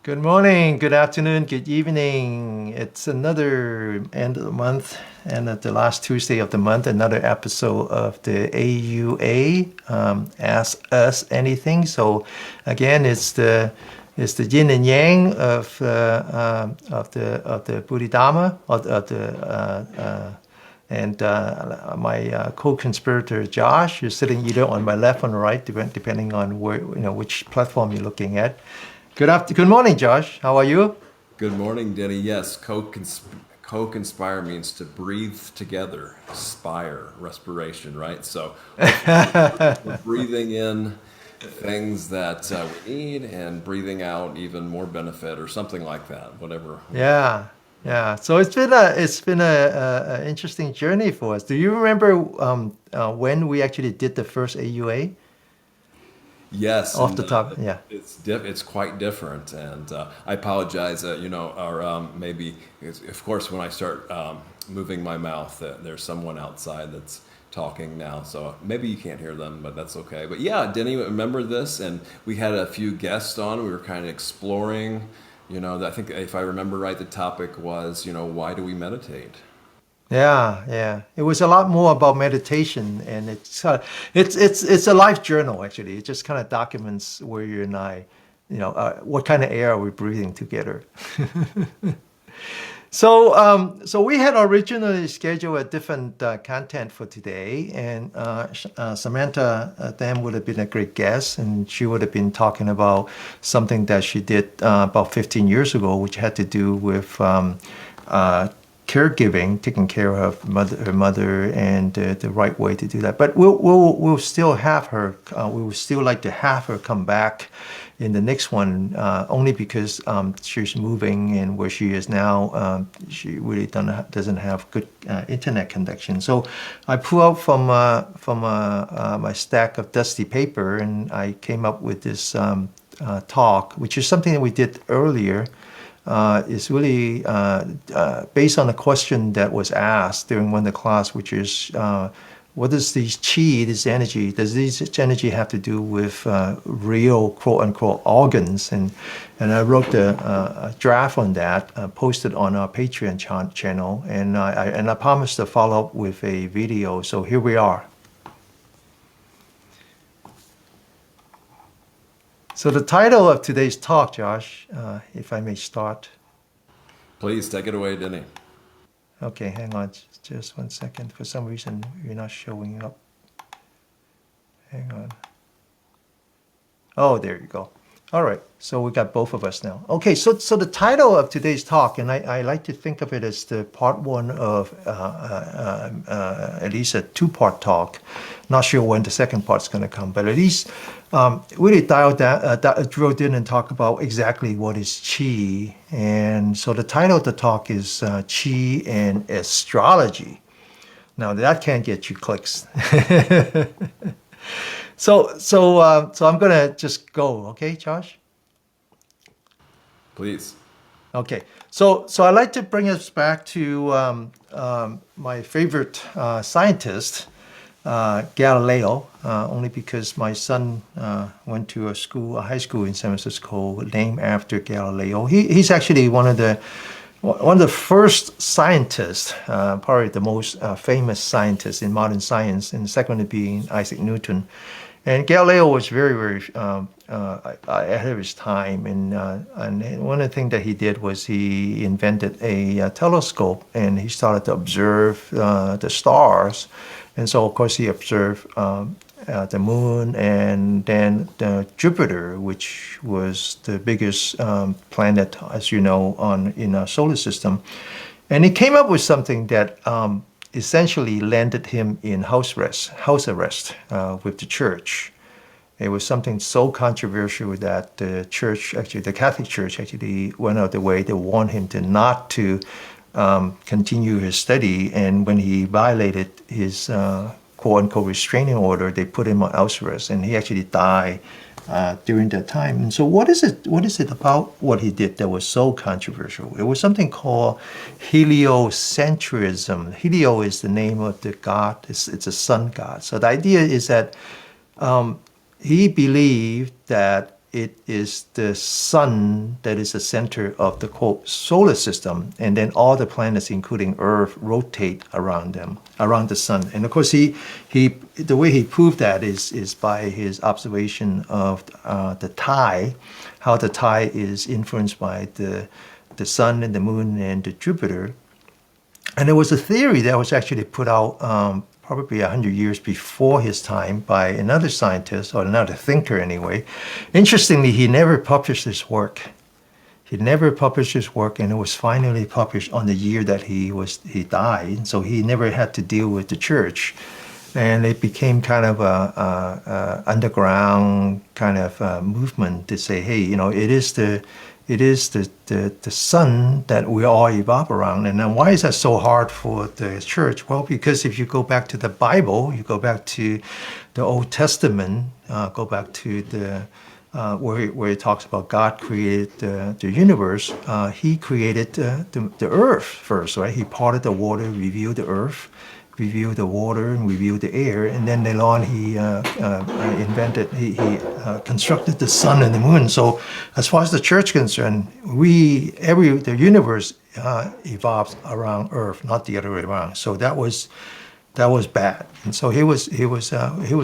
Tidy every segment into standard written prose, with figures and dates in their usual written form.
Good morning, good afternoon, good evening. It's another end of the month and at the last Tuesday of the month, another episode of the AUA, Ask Us Anything. So again, it's the yin and yang of the Bodhidharma of the and my co-conspirator Josh is sitting either on my left or right, depending on where which platform you're looking at. Good morning, Josh. How are you? Good morning, Denny. Yes, co-conspire means to breathe together, spire, respiration, right? So hopefully we're breathing in things that we need and breathing out even more benefit or something like that, whatever. Yeah, yeah. So it's been a interesting journey for us. Do you remember when we actually did the first AUA? Yes, Off and the top, yeah. it's quite different, and I apologize. Or maybe of course when I start moving my mouth, there's someone outside that's talking now, so maybe you can't hear them, but that's okay. But yeah, Denny, remember this, and we had a few guests on. We were kind of exploring. I think if I remember right, the topic was why do we meditate? Yeah, yeah. It was a lot more about meditation, and it's a life journal actually. It just kind of documents where you and I, what kind of air are we breathing together. So we had originally scheduled a different content for today, and Samantha then would have been a great guest, and she would have been talking about something that she did about 15 years ago, which had to do with uh, caregiving, taking care of her mother, and the right way to do that. But we'll still have her. We would still like to have her come back in the next one, only because she's moving, and where she is now, she really doesn't have good internet connection. So I pulled out from my stack of dusty paper, and I came up with this talk, which is something that we did earlier. Is really based on a question that was asked during one of the class, which is what does this chi, this energy, does this energy have to do with real quote unquote organs? And I wrote a draft on that, posted on our Patreon channel, and I promised to follow up with a video. So here we are. So the title of today's talk, Josh, if I may start. Please take it away, Denny. Okay, hang on just 1 second. For some reason, you're not showing up. Hang on. Oh, there you go. All right, so we got both of us now. Okay, so the title of today's talk, and I like to think of it as the part one of at least a two-part talk. Not sure when the second part's going to come, but at least really drilled in and talk about exactly what is qi. And so the title of the talk is Qi and Astrology. Now that can't get you clicks. So I'm gonna just go, okay, Josh? Please. Okay. So I like to bring us back to my favorite scientist, Galileo, only because my son went to a high school in San Francisco named after Galileo. He's actually one of the first scientists, probably the most famous scientist in modern science, and the second to be Isaac Newton. And Galileo was very, very ahead of his time. And one of the things that he did was he invented a telescope, and he started to observe the stars. And so, of course, he observed the moon and then Jupiter, which was the biggest planet, as you know, in our solar system. And he came up with something that essentially landed him in house arrest with the church. It was something so controversial that the church, actually, the Catholic Church, actually went out of the way to warn him not to continue his study. And when he violated his quote unquote restraining order, they put him on house arrest, and he actually died during that time. And so, what is it? What is it about what he did that was so controversial? It was something called heliocentrism. Helio is the name of the god. It's a sun god. So the idea is that he believed that it is the sun that is the center of the quote solar system, and then all the planets, including Earth, rotate around them, around the sun. And of course, the way he proved that is by his observation of the tide, how the tide is influenced by the sun and the moon and the Jupiter. And there was a theory that was actually put out probably 100 years before his time by another scientist, or another thinker anyway. Interestingly, he never published his work. He never published his work, and it was finally published on the year that he died. So he never had to deal with the church. And it became kind of a underground kind of movement to say, hey, it is the sun that we all evolve around. And then why is that so hard for the church? Well, because if you go back to the Bible, you go back to the Old Testament, go back to the where it talks about God created the universe. He created the earth first, right? He parted the water, revealed the earth, revealed the water, and revealed the air, and then later on he constructed the sun and the moon. So, as far as the church is concerned, the universe evolves around Earth, not the other way around. So that was bad, and so he was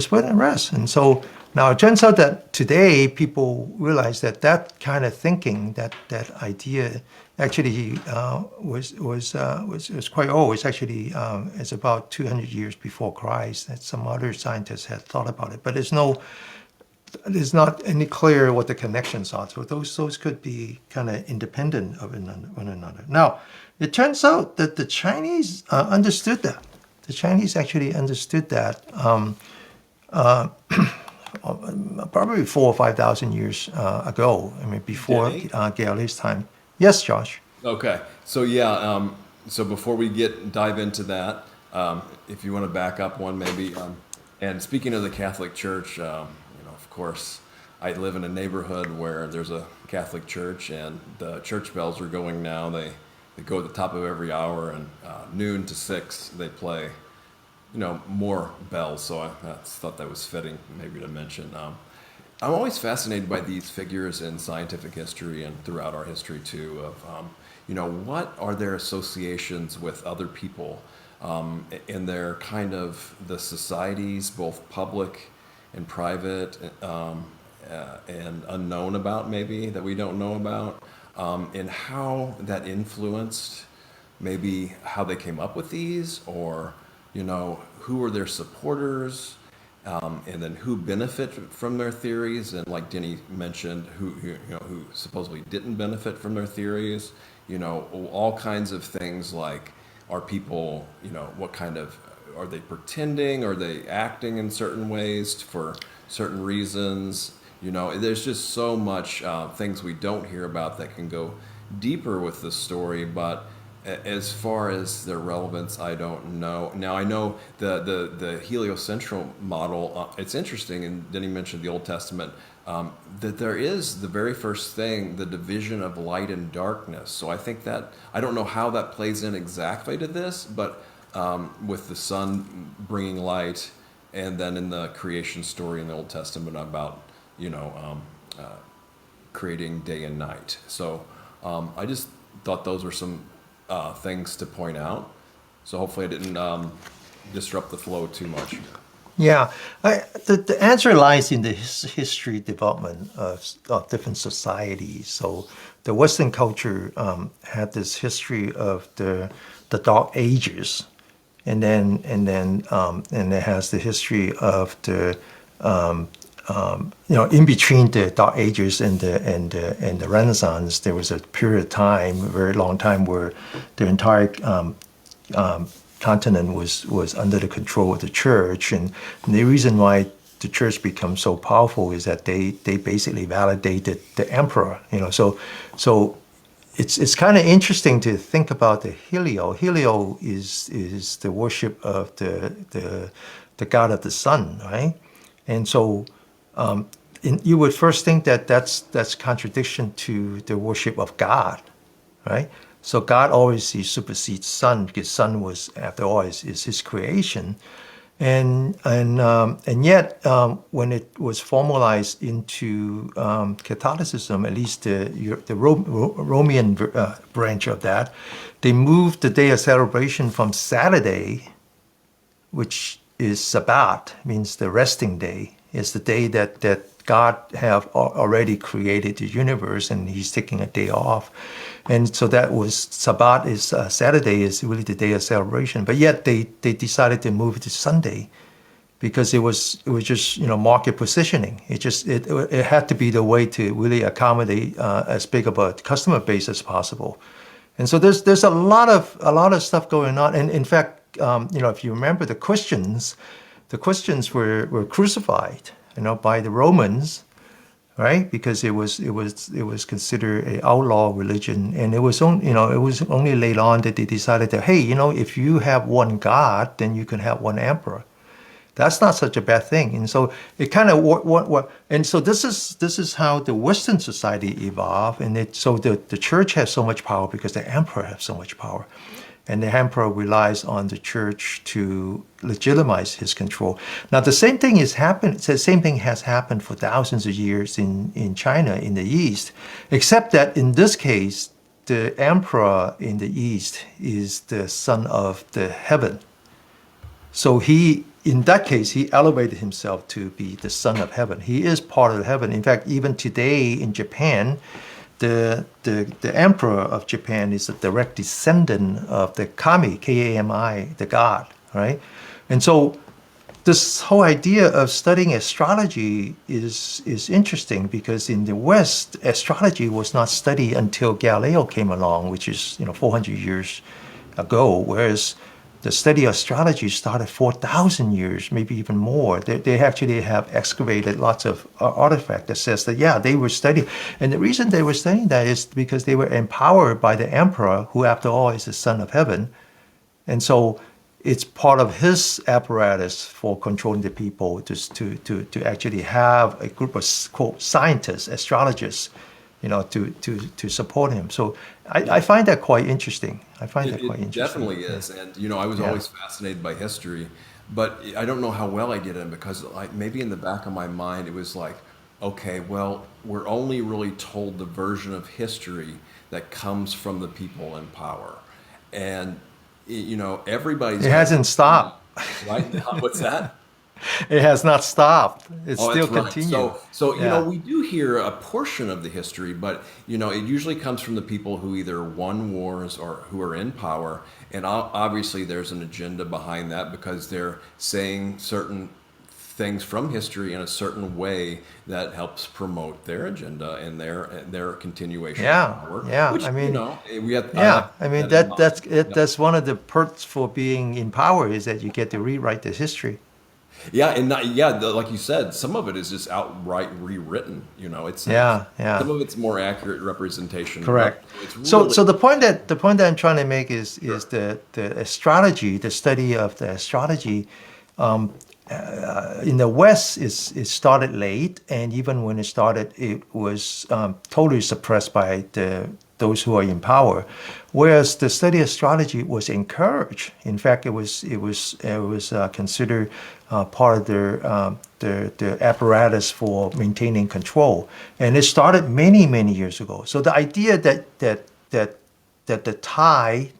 put in rest. And so now it turns out that today people realize that kind of thinking, that idea, actually was quite old. It's actually it's about 200 years before Christ. That some other scientists had thought about it, but there's not any clear what the connections are. So those could be kind of independent of one another. Now, it turns out that the Chinese understood that. The Chinese actually understood that probably 4,000 or 5,000 years ago. I mean, before Galileo's time. Yes, Josh. Okay. So yeah. So before we dive into that, if you want to back up one, maybe. And speaking of the Catholic Church, of course, I live in a neighborhood where there's a Catholic church, and the church bells are going now. They go at the top of every hour, and noon to 6 they play, more bells. So I thought that was fitting maybe to mention. I'm always fascinated by these figures in scientific history and throughout our history too. Of what are their associations with other people in their kind of the societies, both public and private, and unknown about, maybe, that we don't know about, and how that influenced maybe how they came up with these, or who were their supporters, and then who benefited from their theories, and like Denny mentioned, who supposedly didn't benefit from their theories. All kinds of things, like, are people, what kind of, are they pretending? Are they acting in certain ways for certain reasons? There's just so much things we don't hear about that can go deeper with the story, but as far as their relevance, I don't know. Now, I know the heliocentral model, it's interesting, and Denny mentioned the Old Testament, that there is the very first thing, the division of light and darkness. So I think that, I don't know how that plays in exactly to this, but with the sun bringing light, and then in the creation story in the Old Testament about, creating day and night. So I just thought those were some things to point out. So hopefully I didn't disrupt the flow too much. Yeah, the answer lies in the history development of different societies. So the Western culture had this history of the Dark Ages, and then it has the history of the in between the Dark Ages and the Renaissance, there was a period of time, a very long time, where the entire continent was under the control of the church, and the reason why the church becomes so powerful is that they basically validated the emperor. So it's kind of interesting to think about the Helio. Helio is the worship of the god of the sun, right? And so you would first think that that's contradiction to the worship of God, right? So God always supersedes sun, because sun was, after all, is his creation. And yet, when it was formalized into Catholicism, at least the Roman branch of that, they moved the day of celebration from Saturday, which is Sabbath, means the resting day. It's the day that God have already created the universe, and He's taking a day off. And so that was Sabbath is Saturday is really the day of celebration. But yet they decided to move it to Sunday because it was just market positioning. It had to be the way to really accommodate as big of a customer base as possible. And so there's a lot of stuff going on. And in fact, if you remember the Christians were crucified, by the Romans, right? Because it was considered an outlaw religion, and it was only later on that they decided that, hey, if you have one God, then you can have one emperor. That's not such a bad thing. And so it kind of and so this is how the Western society evolved. And so the church has so much power because the emperor has so much power. And the emperor relies on the church to legitimize his control. Now, the same thing has happened for thousands of years in China, in the East, except that in this case, the emperor in the East is the son of the heaven. So in that case, he elevated himself to be the son of heaven. He is part of heaven. In fact, even today in Japan, the emperor of Japan is a direct descendant of the kami, K-A-M-I, the god, right? And so this whole idea of studying astrology is interesting because in the West, astrology was not studied until Galileo came along, which is 400 years ago, whereas the study of astrology started 4,000 years, maybe even more. They actually have excavated lots of artifacts that says that, yeah, they were studying. And the reason they were studying that is because they were empowered by the emperor, who after all is the son of heaven. And so it's part of his apparatus for controlling the people to actually have a group of, quote, scientists, astrologers, to support him. So I find that quite interesting. It definitely is. And, I was Yeah. always fascinated by history, but I don't know how well I did it because maybe in the back of my mind, it was like, okay, well, we're only really told the version of history that comes from the people in power. And, everybody's It got, hasn't stopped. right? What's that? It has not stopped. It's Oh, still that's right. continued. So Yeah. we do hear a portion of the history, but it usually comes from the people who either won wars or who are in power, and obviously there's an agenda behind that because they're saying certain things from history in a certain way that helps promote their agenda and their continuation of Yeah. power. Yeah. Which I mean, I like yeah. to I keep mean that in mind. that's it. Yeah. That's one of the perks for being in power is that you get to rewrite the history. Yeah, and like you said, some of it is just outright rewritten. Yeah. Some Yeah. of it's more accurate representation of Correct. it's So, really so the point that I'm trying to make is sure. the astrology, the study of the astrology, in the West it started late, and even when it started, it was totally suppressed by those who are in power. Whereas the study of astrology was encouraged. In fact, it was considered part of their apparatus for maintaining control, and it started many years ago. So the idea that the tide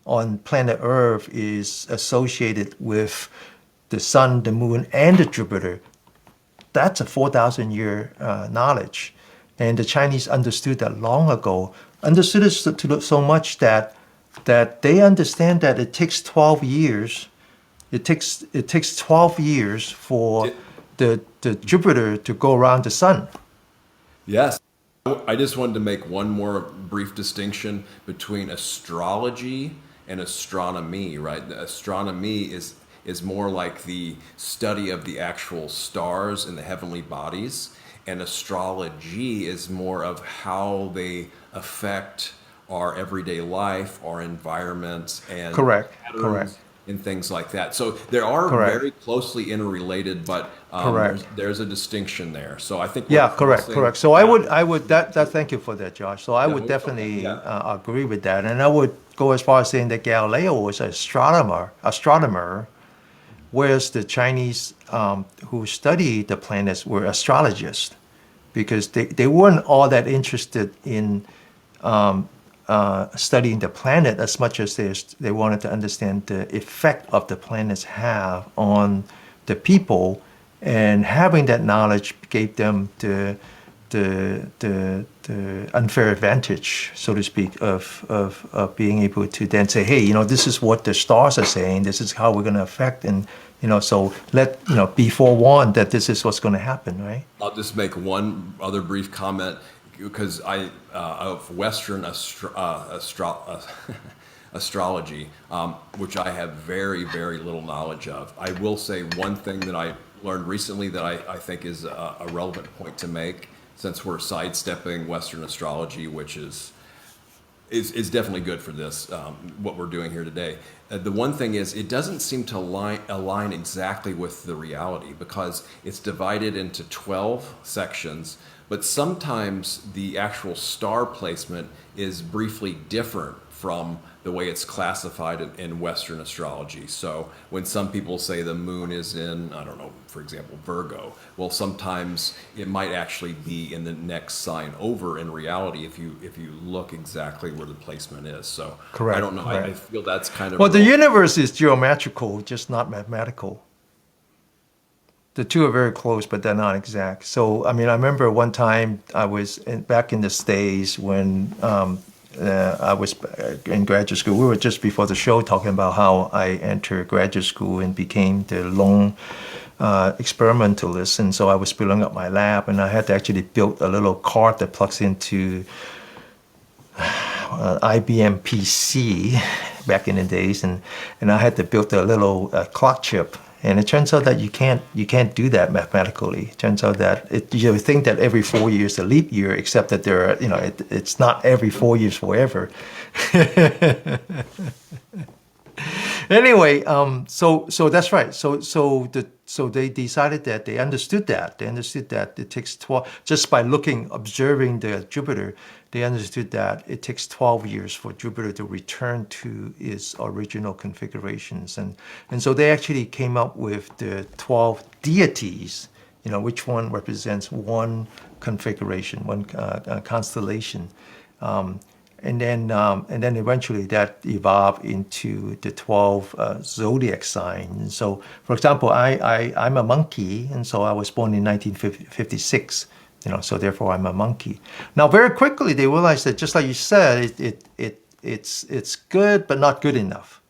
on planet Earth is associated with the sun, the moon, and the Jupiter, that's a 4,000 year knowledge. And the Chinese understood that long ago, understood it so much that they understand that it takes 12 years. It takes 12 years for Di- the Jupiter to go around the sun. Yes. I just wanted to make one more brief distinction between astrology and astronomy, right? The astronomy is more like the study of the actual stars and the heavenly bodies, and astrology is more of how they affect our everyday life, our environment, and Correct. Correct. patterns and things like that. So they are Correct. very closely interrelated, but Correct. there's a distinction there. So I think we're Yeah, correct, crossing correct. So I would, paths. I would that thank you for that, Josh. So I Yeah, would no, it's okay. definitely Yeah. agree with that, and I would go as far as saying that Galileo was an astronomer whereas the Chinese who studied the planets were astrologists, because they weren't all that interested in studying the planet as much as they wanted to understand the effect of the planets have on the people, and having that knowledge gave them the unfair advantage, so to speak, of being able to then say, hey, this is what the stars are saying, this is how we're going to affect, and so be forewarned that this is what's going to happen, right? I'll just make one other brief comment, because of Western astrology, which I have very, very little knowledge of. I will say one thing that I learned recently that I think is a relevant point to make, since we're sidestepping Western astrology, which is definitely good for this, what we're doing here today. The one thing is, it doesn't seem to align exactly with the reality, because it's divided into 12 sections, but sometimes the actual star placement is briefly different from the way it's classified in Western astrology. So when some people say the moon is in, I don't know, for example, Virgo, well, sometimes it might actually be in the next sign over in reality if you look exactly where the placement is. So Correct, I don't know. correct. I feel that's kind of Well, the wrong. universe is geometrical, just not mathematical. The two are very close, but they're not exact. So, I mean, I remember one time I was back in the States when I was in graduate school. We were just before the show talking about how I entered graduate school and became the lone experimentalist. And so I was building up my lab, and I had to actually build a little card that plugs into IBM PC back in the days, and I had to build a little clock chip. And it turns out that you can't do that mathematically. It turns out that you think that every 4 years a leap year, except that there are, it's not every 4 years forever. Anyway, so that's right. So they decided that they understood that it takes 12, just by observing the Jupiter, they understood that it takes 12 years for Jupiter to return to its original configurations, and so they actually came up with the 12 deities. Which one represents one configuration, one constellation. And then eventually that evolved into the 12 zodiac signs. So, for example, I'm a monkey, and so I was born in 1956. So therefore I'm a monkey. Now, very quickly they realized that, just like you said, it's good but not good enough,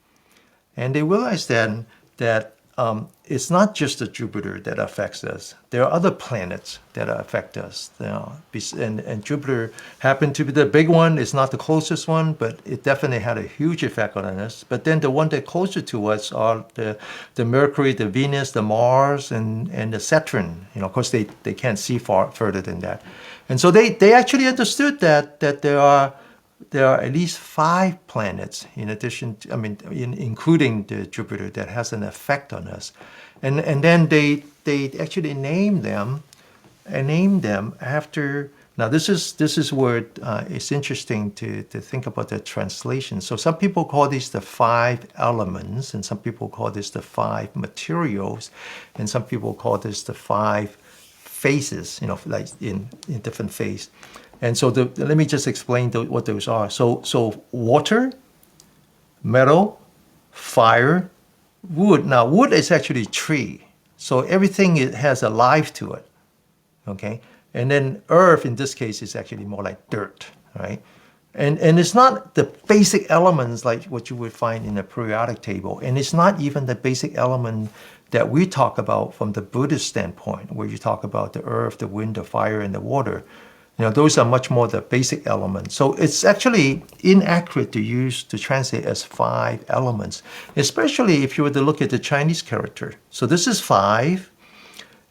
and they realized then that it's not just the Jupiter that affects us. There are other planets that affect us. And Jupiter happened to be the big one. It's not the closest one, but it definitely had a huge effect on us. But then the one that closer to us are the Mercury, the Venus, the Mars, and the Saturn. Of course, they can't see far further than that. And so they actually understood that there are at least 5 planets, in addition to, including the Jupiter, that has an effect on us. And then they actually named them after. Now this is where it's interesting to think about the translation. So some people call these the 5 elements, and some people call this the 5 materials, and some people call this the 5 phases, like in different phases. And so let me just explain what those are. So water, metal, fire, wood. Now, wood is actually tree. So everything has a life to it, okay? And then earth, in this case, is actually more like dirt, right? And it's not the basic elements like what you would find in a periodic table. And it's not even the basic element that we talk about from the Buddhist standpoint, where you talk about the earth, the wind, the fire, and the water. Those are much more the basic elements. So it's actually inaccurate to translate as 5 elements, especially if you were to look at the Chinese character. So this is 5.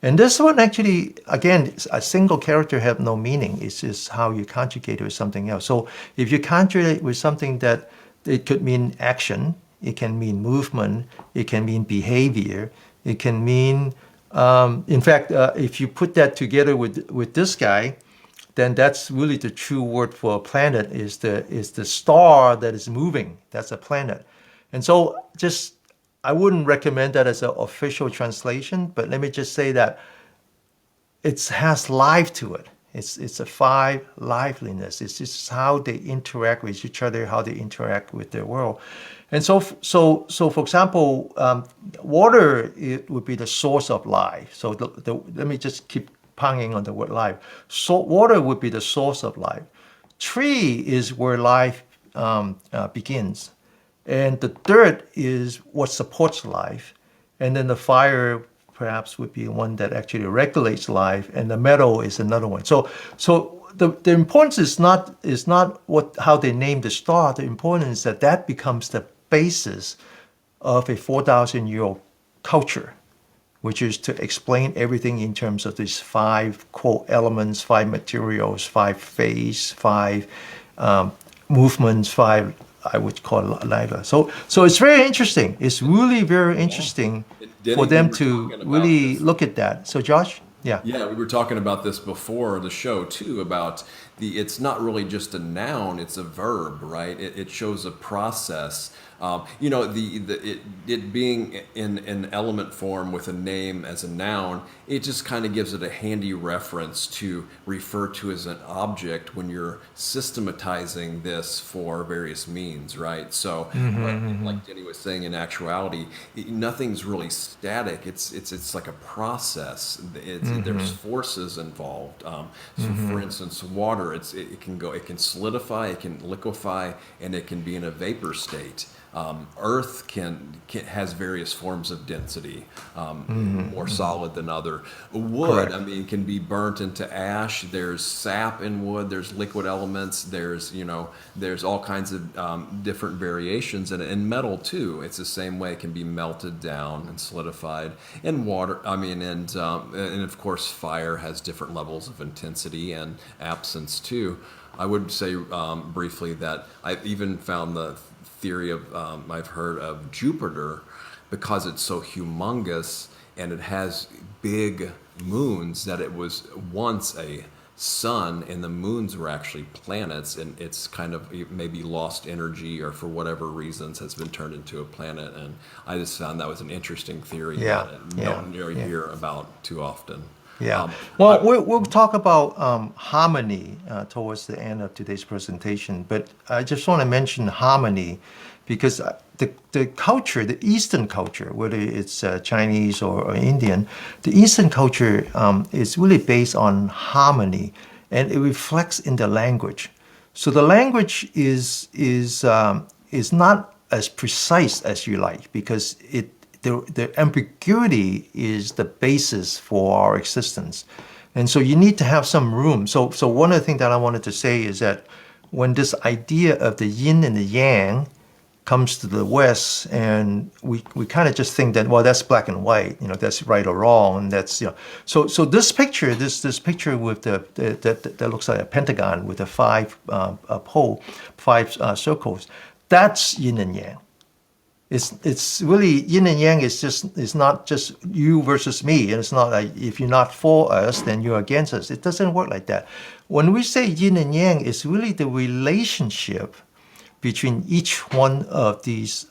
And this one actually, again, a single character have no meaning. It's just how you conjugate it with something else. So if you conjugate it with something that it could mean action, it can mean movement, it can mean behavior, it can mean, in fact, if you put that together with this guy, then that's really the true word for a planet, is the star that is moving. That's a planet. And so just I wouldn't recommend that as an official translation, but let me just say that it has life to it. It's a five liveliness. It's just how they interact with each other, how they interact with their world. And so for example, water, it would be the source of life. So let me just keep pounding on the word life. So water would be the source of life. Tree is where life begins. And the dirt is what supports life. And then the fire perhaps would be one that actually regulates life, and the metal is another one. So the importance is not what how they name the star. The importance is that that becomes the basis of a 4,000-year-old culture, which is to explain everything in terms of these five quote elements, five materials, five phase, five movements, five I would call life. So it's very interesting. It's really very interesting Denny, for them we were to talking about really this. look at that. So Josh, yeah. Yeah, we were talking about this before the show too, about it's not really just a noun, it's a verb, right? It shows a process. It being in an element form with a name as a noun, it just kind of gives it a handy reference to refer to as an object when you're systematizing this for various means, right? So, but like Denny was saying, in actuality, nothing's really static. It's like a process. There's forces involved. So, for instance, water, it can solidify, it can liquefy, and it can be in a vapor state. Earth has various forms of density, more solid than other. Wood, Correct. I mean, can be burnt into ash. There's sap in wood. There's liquid elements. There's all kinds of different variations, and in metal too. It's the same way. It can be melted down and solidified. And water, I mean, and of course, fire has different levels of intensity and absence too. I would say briefly that I've even found the theory of I've heard of Jupiter, because it's so humongous and it has big moons, that it was once a sun and the moons were actually planets, and it's kind of maybe lost energy or for whatever reasons has been turned into a planet. And I just found that was an interesting theory Yeah, that you don't hear about too often. Yeah. Um, Well, we'll talk about harmony towards the end of today's presentation, but I just want to mention harmony because the culture, the Eastern culture, whether it's Chinese or Indian, the Eastern culture is really based on harmony, and it reflects in the language. So the language is not as precise as you like, because the ambiguity is the basis for our existence. And so you need to have some room. So one of the things that I wanted to say is that when this idea of the yin and the yang comes to the West, and we kind of just think that, well, that's black and white, that's right or wrong, and that's, So this picture, this picture with that looks like a pentagon with the five circles, that's yin and yang. It's really yin and yang. It's not just you versus me, and it's not like if you're not for us, then you're against us. It doesn't work like that. When we say yin and yang, it's really the relationship between each one of these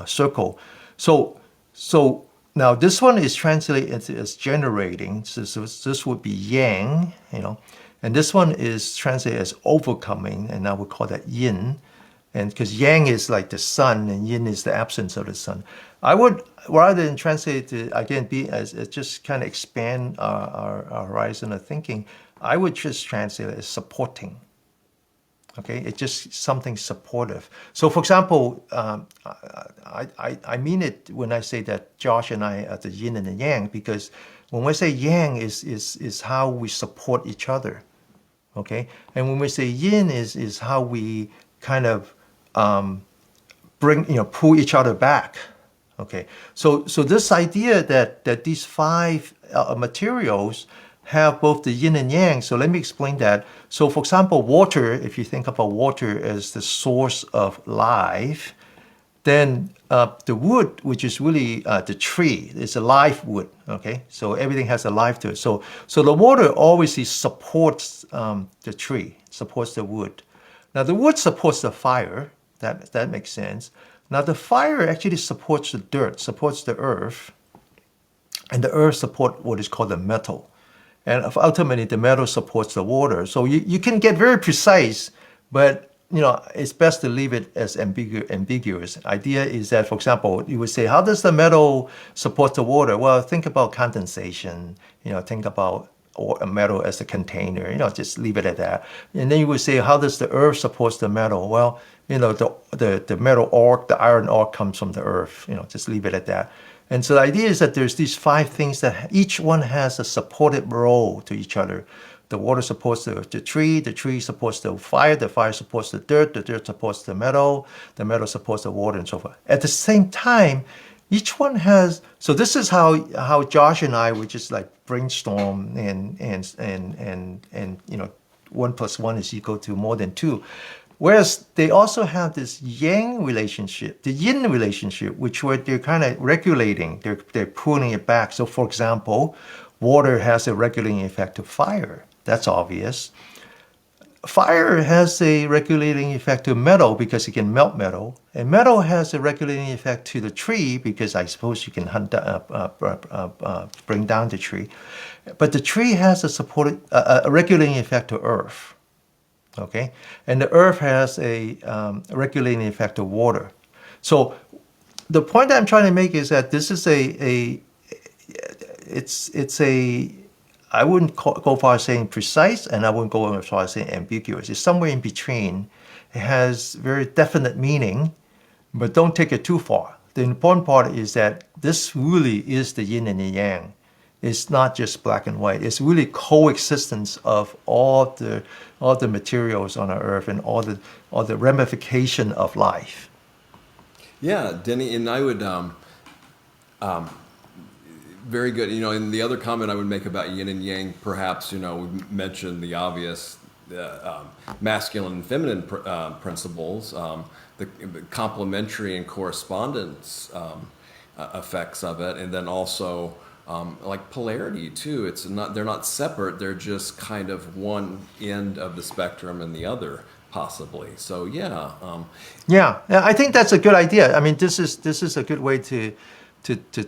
circle. So now this one is translated as generating. So this would be yang, and this one is translated as overcoming, and I would call that yin. And because yang is like the sun and yin is the absence of the sun. I would, rather than translate it again, be as just kind of expand our horizon of thinking, I would just translate it as supporting. Okay, it's just something supportive. So, for example, I mean it when I say that Josh and I are the yin and the yang, because when we say yang is how we support each other. Okay, and when we say yin is how we kind of pull each other back. Okay, so this idea that these five materials have both the yin and yang. So let me explain that. So for example, water, if you think about water as the source of life, then the wood, which is really the tree, is a live wood. Okay, so everything has a life to it. So the water obviously supports the tree, supports the wood. Now the wood supports the fire. That makes sense. Now the fire actually supports the dirt, supports the earth, and the earth supports what is called the metal. And ultimately, the metal supports the water. So you can get very precise, but it's best to leave it as ambiguous. Idea is that, for example, you would say, how does the metal support the water? Well, think about condensation. Think about a metal as a container. Just leave it at that. And then you would say, how does the earth support the metal? Well, the metal ore, the iron ore comes from the earth. Just leave it at that. And so the idea is that there's these 5 things that each one has a supportive role to each other. The water supports the tree supports the fire supports the dirt supports the metal supports the water, and so forth. At the same time, each one has. So this is how Josh and I would just like brainstorm and 1 + 1 is equal to more than 2. Whereas they also have this yang relationship, the yin relationship, which where they're kind of regulating, they're pulling it back. So for example, water has a regulating effect to fire. That's obvious. Fire has a regulating effect to metal because it can melt metal. And metal has a regulating effect to the tree because I suppose you can bring down the tree. But the tree has a regulating effect to earth. Okay, and the earth has a regulating effect of water. So the point that I'm trying to make is that this is I wouldn't go far as saying precise, and I wouldn't go as far as saying ambiguous. It's somewhere in between. It has very definite meaning, but don't take it too far. The important part is that this really is the yin and the yang. It's not just black and white. It's really coexistence of all the materials on our earth and all the ramification of life. Yeah, Denny, and I would very good. And the other comment I would make about yin and yang, perhaps, we mentioned the obvious masculine and feminine principles, the complementary and correspondence effects of it, and then also like polarity too. They're not separate. They're just kind of one end of the spectrum and the other possibly. So yeah. Yeah, I think that's a good idea. I mean, this is a good way to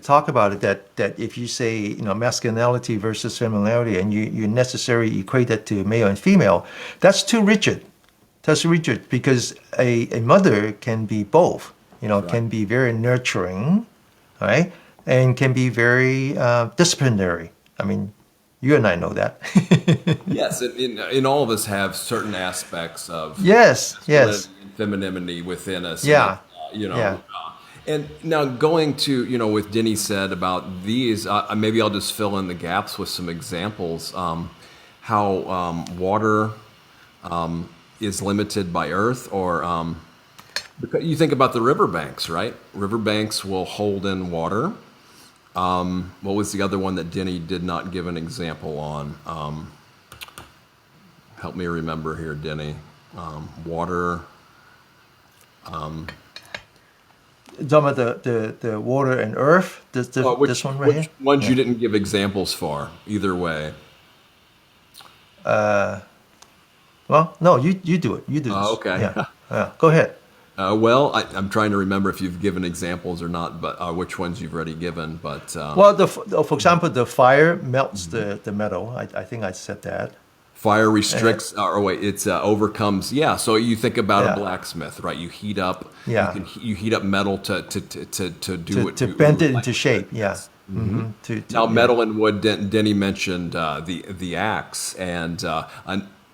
talk about it. That if you say masculinity versus femininity, and you necessarily equate that to male and female, that's too rigid. That's rigid because a mother can be both. Right. Can be very nurturing, right? And can be very disciplinary. I mean, you and I know that. Yes, in all of us have certain aspects of yes, femininity within us. Yeah, Yeah. And now going to what Denny said about these, maybe I'll just fill in the gaps with some examples. How water is limited by Earth, or because you think about the riverbanks, right? Riverbanks will hold in water. What was the other one that Denny did not give an example on? Help me remember here, Denny. Water. Talking about the water and earth. This one right here. Which ones you didn't give examples for? Either way. Well, no, you do it. You do this. Okay. Yeah. Go ahead. Well, I'm trying to remember if you've given examples or not, but which ones you've already given. But well, for example, the fire melts the metal. I think I said that. Fire restricts, it overcomes. Yeah, so you think about a blacksmith, right? You heat up. Yeah. You heat up metal to do it to bend it into shape. Yeah. Mm-hmm. Now, metal and wood. Denny mentioned the axe, and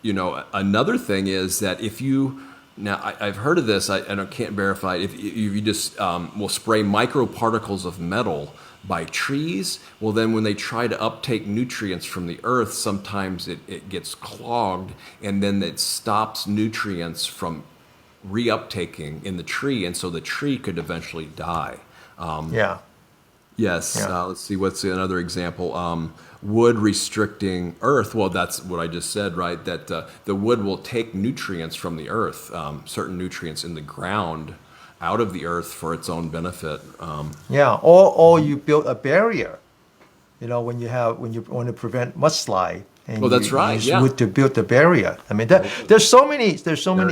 another thing is that if you I've heard of this, and I can't verify it. If you just will spray microparticles of metal by trees, well, then when they try to uptake nutrients from the earth, sometimes it gets clogged, and then it stops nutrients from reuptaking in the tree, and so the tree could eventually die. Yes. Yeah. Let's see. What's another example? Wood restricting earth. Well, that's what I just said, right? That the wood will take nutrients from the earth, certain nutrients in the ground, out of the earth for its own benefit. Or you build a barrier. When you want to prevent mudslide, and Well, that's you right. use Yeah. wood to build the barrier. I mean, there's so many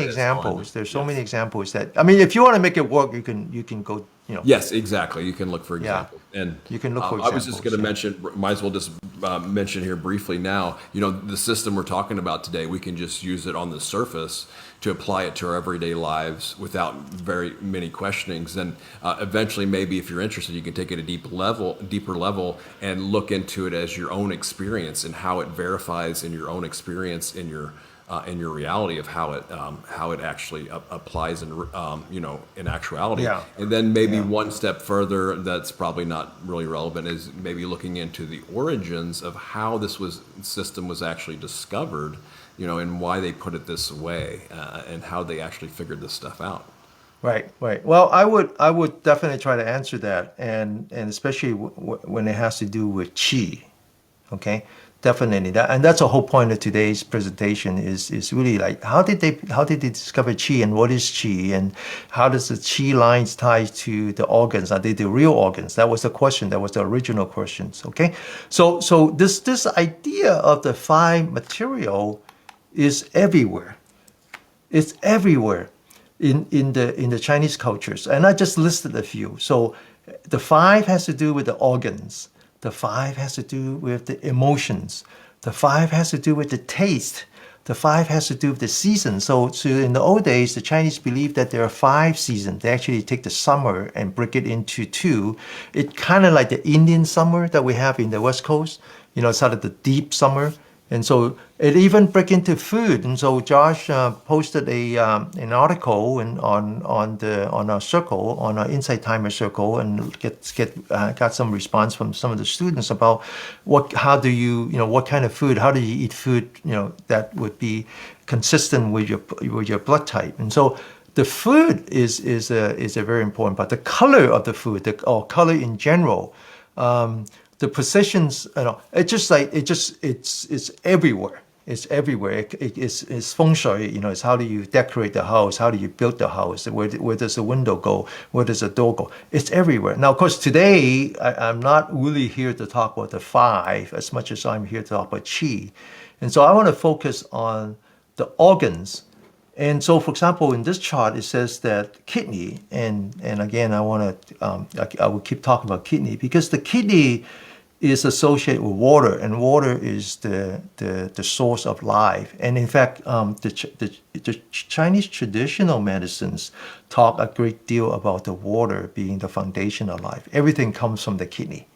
examples. There's so many examples that, I mean, if you want to make it work, you can go, Yes, exactly. You can look for yeah, examples. And you can look for I was just going examples. to Yeah. mention, might as well just mention here briefly now, the system we're talking about today, we can just use it on the surface to apply it to our everyday lives without very many questionings. And eventually, maybe if you're interested, you can take it a deeper level and look into it as your own experience and how it verifies in your own experience in your reality of how it actually applies in actuality. Yeah. And then maybe Yeah. one step further, that's probably not really relevant, is maybe looking into the origins of how system was actually discovered, and why they put it this way, and how they actually figured this stuff out. Right, right. Well, I would definitely try to answer that, and especially when it has to do with qi. Okay, definitely that, and that's the whole point of today's presentation is really like how did they discover qi, and what is qi, and how does the qi lines tie to the organs? Are they the real organs? That was the question. That was the original questions. Okay, so this idea of the five material is everywhere. It's everywhere in the Chinese cultures, and I just listed a few. So the five has to do with the organs. The five has to do with the emotions. The five has to do with the taste. The five has to do with the season. So in the old days, the Chinese believed that there are five seasons. They actually take the summer and break it into two. It kind of like the Indian summer that we have in the West Coast. It's sort of the deep summer. And so it even break into food. And so Josh posted an article on our circle, on our Insight Timer circle, and got some response from some of the students about what kind of food, how do you eat food, that would be consistent with your blood type. And so the food is a very important part. The color of the food, or color in general. The positions, it's everywhere. It's everywhere. It's feng shui. It's how do you decorate the house? How do you build the house? Where does the window go? Where does the door go? It's everywhere. Now, of course, today I'm not really here to talk about the five as much as I'm here to talk about qi, and so I want to focus on the organs. And so, for example, in this chart, it says that kidney, and again, I will keep talking about kidney because the kidney is associated with water, and water is the source of life. And in fact, the Chinese traditional medicines talk a great deal about the water being the foundation of life. Everything comes from the kidney.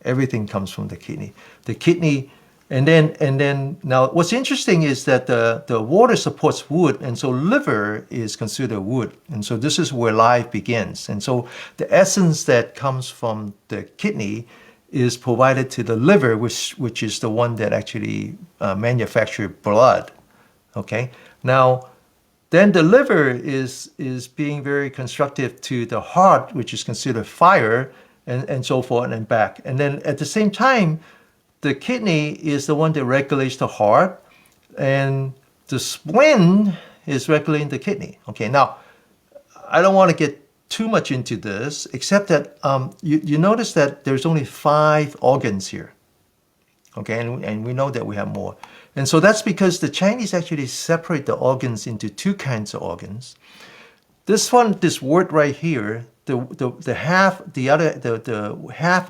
Everything comes from the kidney. The kidney. And then now what's interesting is that the water supports wood, and so liver is considered wood. And so this is where life begins. And so the essence that comes from the kidney is provided to the liver, which is the one that actually manufactures blood. Okay? Now, then the liver is being very constructive to the heart, which is considered fire, and so forth and back. And then at the same time, the kidney is the one that regulates the heart, and the spleen is regulating the kidney. Okay, now, I don't want to get too much into this, except that you notice that there's only 5 organs here. Okay, and we know that we have more. And so that's because the Chinese actually separate the organs into 2 kinds of organs. This word right here, the half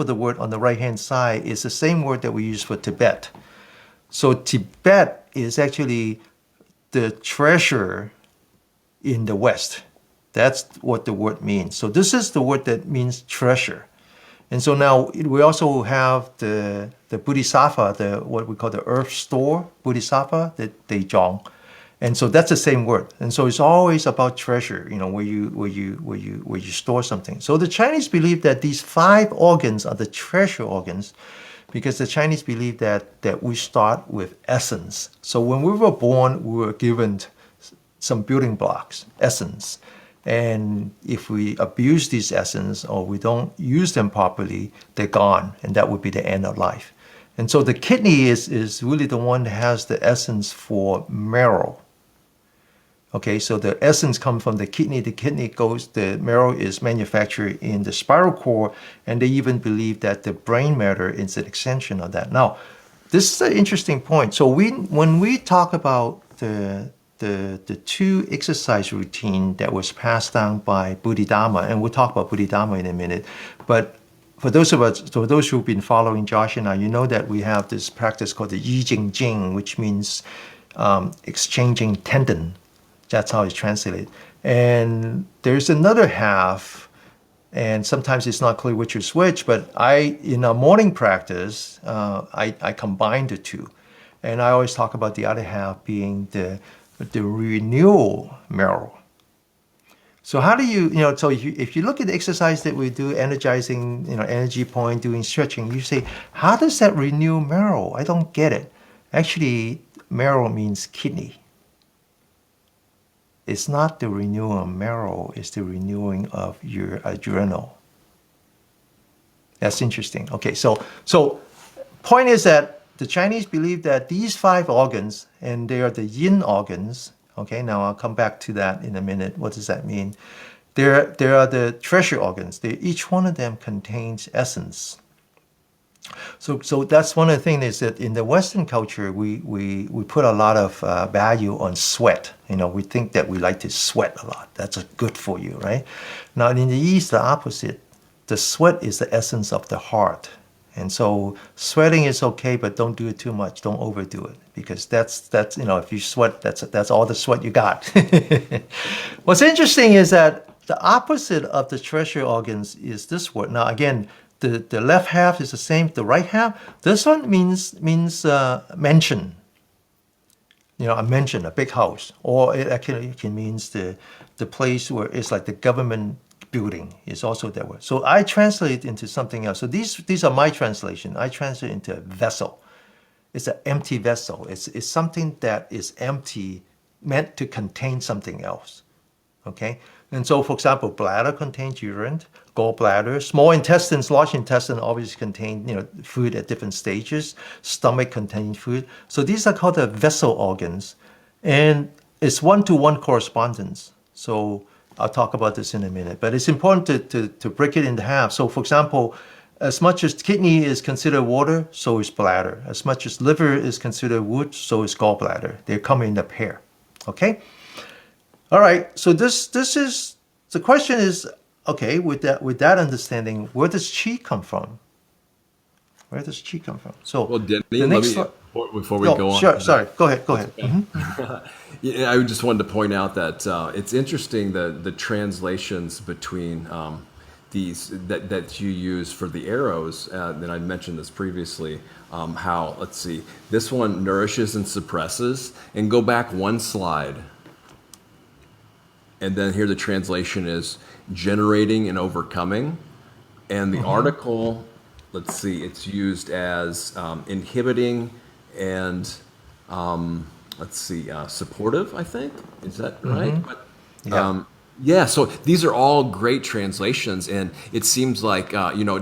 of the word on the right hand side is the same word that we use for Tibet. So Tibet is actually the treasure in the West. That's what the word means. So this is the word that means treasure. And so now we also have the Bodhisattva, what we call the earth store, Bodhisattva, the Deizhong. And so that's the same word. And so it's always about treasure, where you store something. So the Chinese believe that these 5 organs are the treasure organs, because the Chinese believe that we start with essence. So when we were born, we were given some building blocks, essence. And if we abuse these essence or we don't use them properly, they're gone, and that would be the end of life. And so the kidney is really the one that has the essence for marrow. Okay, so the essence comes from the kidney. The marrow is manufactured in the spiral cord, and they even believe that the brain matter is an extension of that. Now, this is an interesting point. So when we talk about the two exercise routine that was passed down by Bodhidharma, and we'll talk about Bodhidharma in a minute, but for those who've been following Josh and I, you know that we have this practice called the Yi Jing Jing, which means exchanging tendon. That's how it's translated. And there's another half, and sometimes it's not clear which is which, but in our morning practice, I combine the two. And I always talk about the other half being the renewal marrow. So how do so if you look at the exercise that we do, energizing, energy point, doing stretching, you say, how does that renew marrow? I don't get it. Actually, marrow means kidney. It's not the renewal of marrow, it's the renewing of your adrenal. That's interesting. Okay, so point is that the Chinese believe that these 5 organs, and they are the yin organs. Okay, now I'll come back to that in a minute. What does that mean? There are the treasure organs. Each one of them contains essence. So that's one of the things is that in the Western culture, we put a lot of value on sweat. We think that we like to sweat a lot. That's good for you, right? Now in the East, the opposite. The sweat is the essence of the heart. And so sweating is okay, but don't do it too much. Don't overdo it, because that's if you sweat, that's all the sweat you got. What's interesting is that the opposite of the treasure organs is this word. Now again, the left half is the same. The right half, this one means mansion. A mansion, a big house, or it actually means the place where it's like the government building is also that word. So I translate it into something else. So these are my translation. I translate it into a vessel. It's an empty vessel. It's something that is empty, meant to contain something else. Okay? And so, for example, bladder contains urine, gallbladder, small intestines, large intestine obviously contain food at different stages. Stomach contains food. So these are called the vessel organs, and it's one-to-one correspondence. So I'll talk about this in a minute, but it's important to break it into half. So, for example, as much as kidney is considered water, so is bladder. As much as liver is considered wood, so is gallbladder. They come in a pair. Okay. All right, so this is, the question is, okay, with that understanding, where does qi come from? Where does qi come from? So, well, Denny, before we go on. Sure, sorry, go ahead. Yeah, I just wanted to point out that it's interesting the translations between these that you use for the arrows. And I mentioned this previously. How, let's see, this one nourishes and suppresses, and go back one slide. And then here the translation is generating and overcoming. And the article, let's see, it's used as inhibiting and, let's see, supportive, I think. Is that right? But, yeah, so these are all great translations, and it seems like,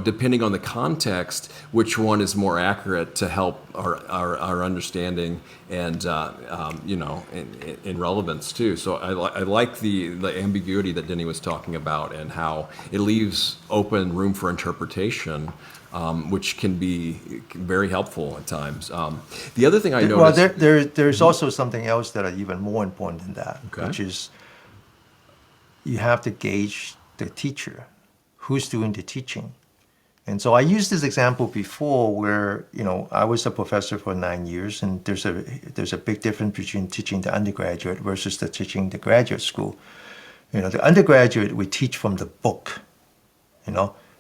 depending on the context, which one is more accurate to help our understanding and, in relevance too. So I like the ambiguity that Denny was talking about, and how it leaves open room for interpretation, which can be very helpful at times. The other thing I noticed... Well, there's also something else that are even more important than that, which is you have to gauge the teacher, who's doing the teaching. And so I used this example before where, I was a professor for 9 years, and there's a big difference between teaching the undergraduate versus teaching the graduate school. The undergraduate, we teach from the book.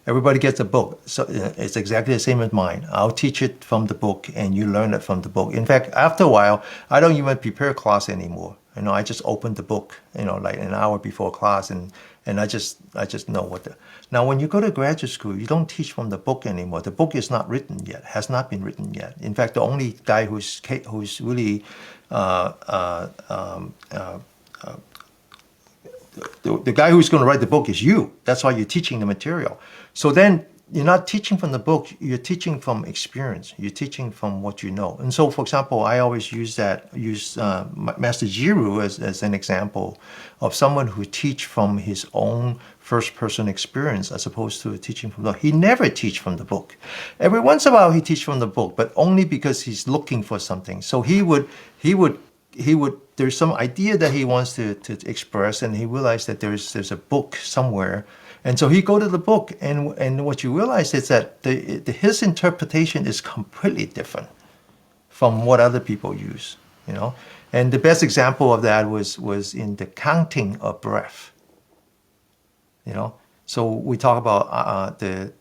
Everybody gets a book. So it's exactly the same as mine. I'll teach it from the book, and you learn it from the book. In fact, after a while, I don't even prepare class anymore. I just open the book, like an hour before class, and I just know what the... Now, when you go to graduate school, you don't teach from the book anymore. The book is not written yet, has not been written yet. In fact, the only guy who's really the guy who's going to write the book is you. That's why you're teaching the material. So then you're not teaching from the book, you're teaching from experience. You're teaching from what you know. And so, for example, I always use Master Jiru as an example of someone who teach from his own first-person experience as opposed to teaching from the book. He never teach from the book. Every once in a while he teach from the book, but only because he's looking for something. So he would, there's some idea that he wants to express, and he realized that there's a book somewhere. And so he go to the book, and what you realize is that his interpretation is completely different from what other people use, you know. And the best example of that was in the counting of breath, you know. So we talk about the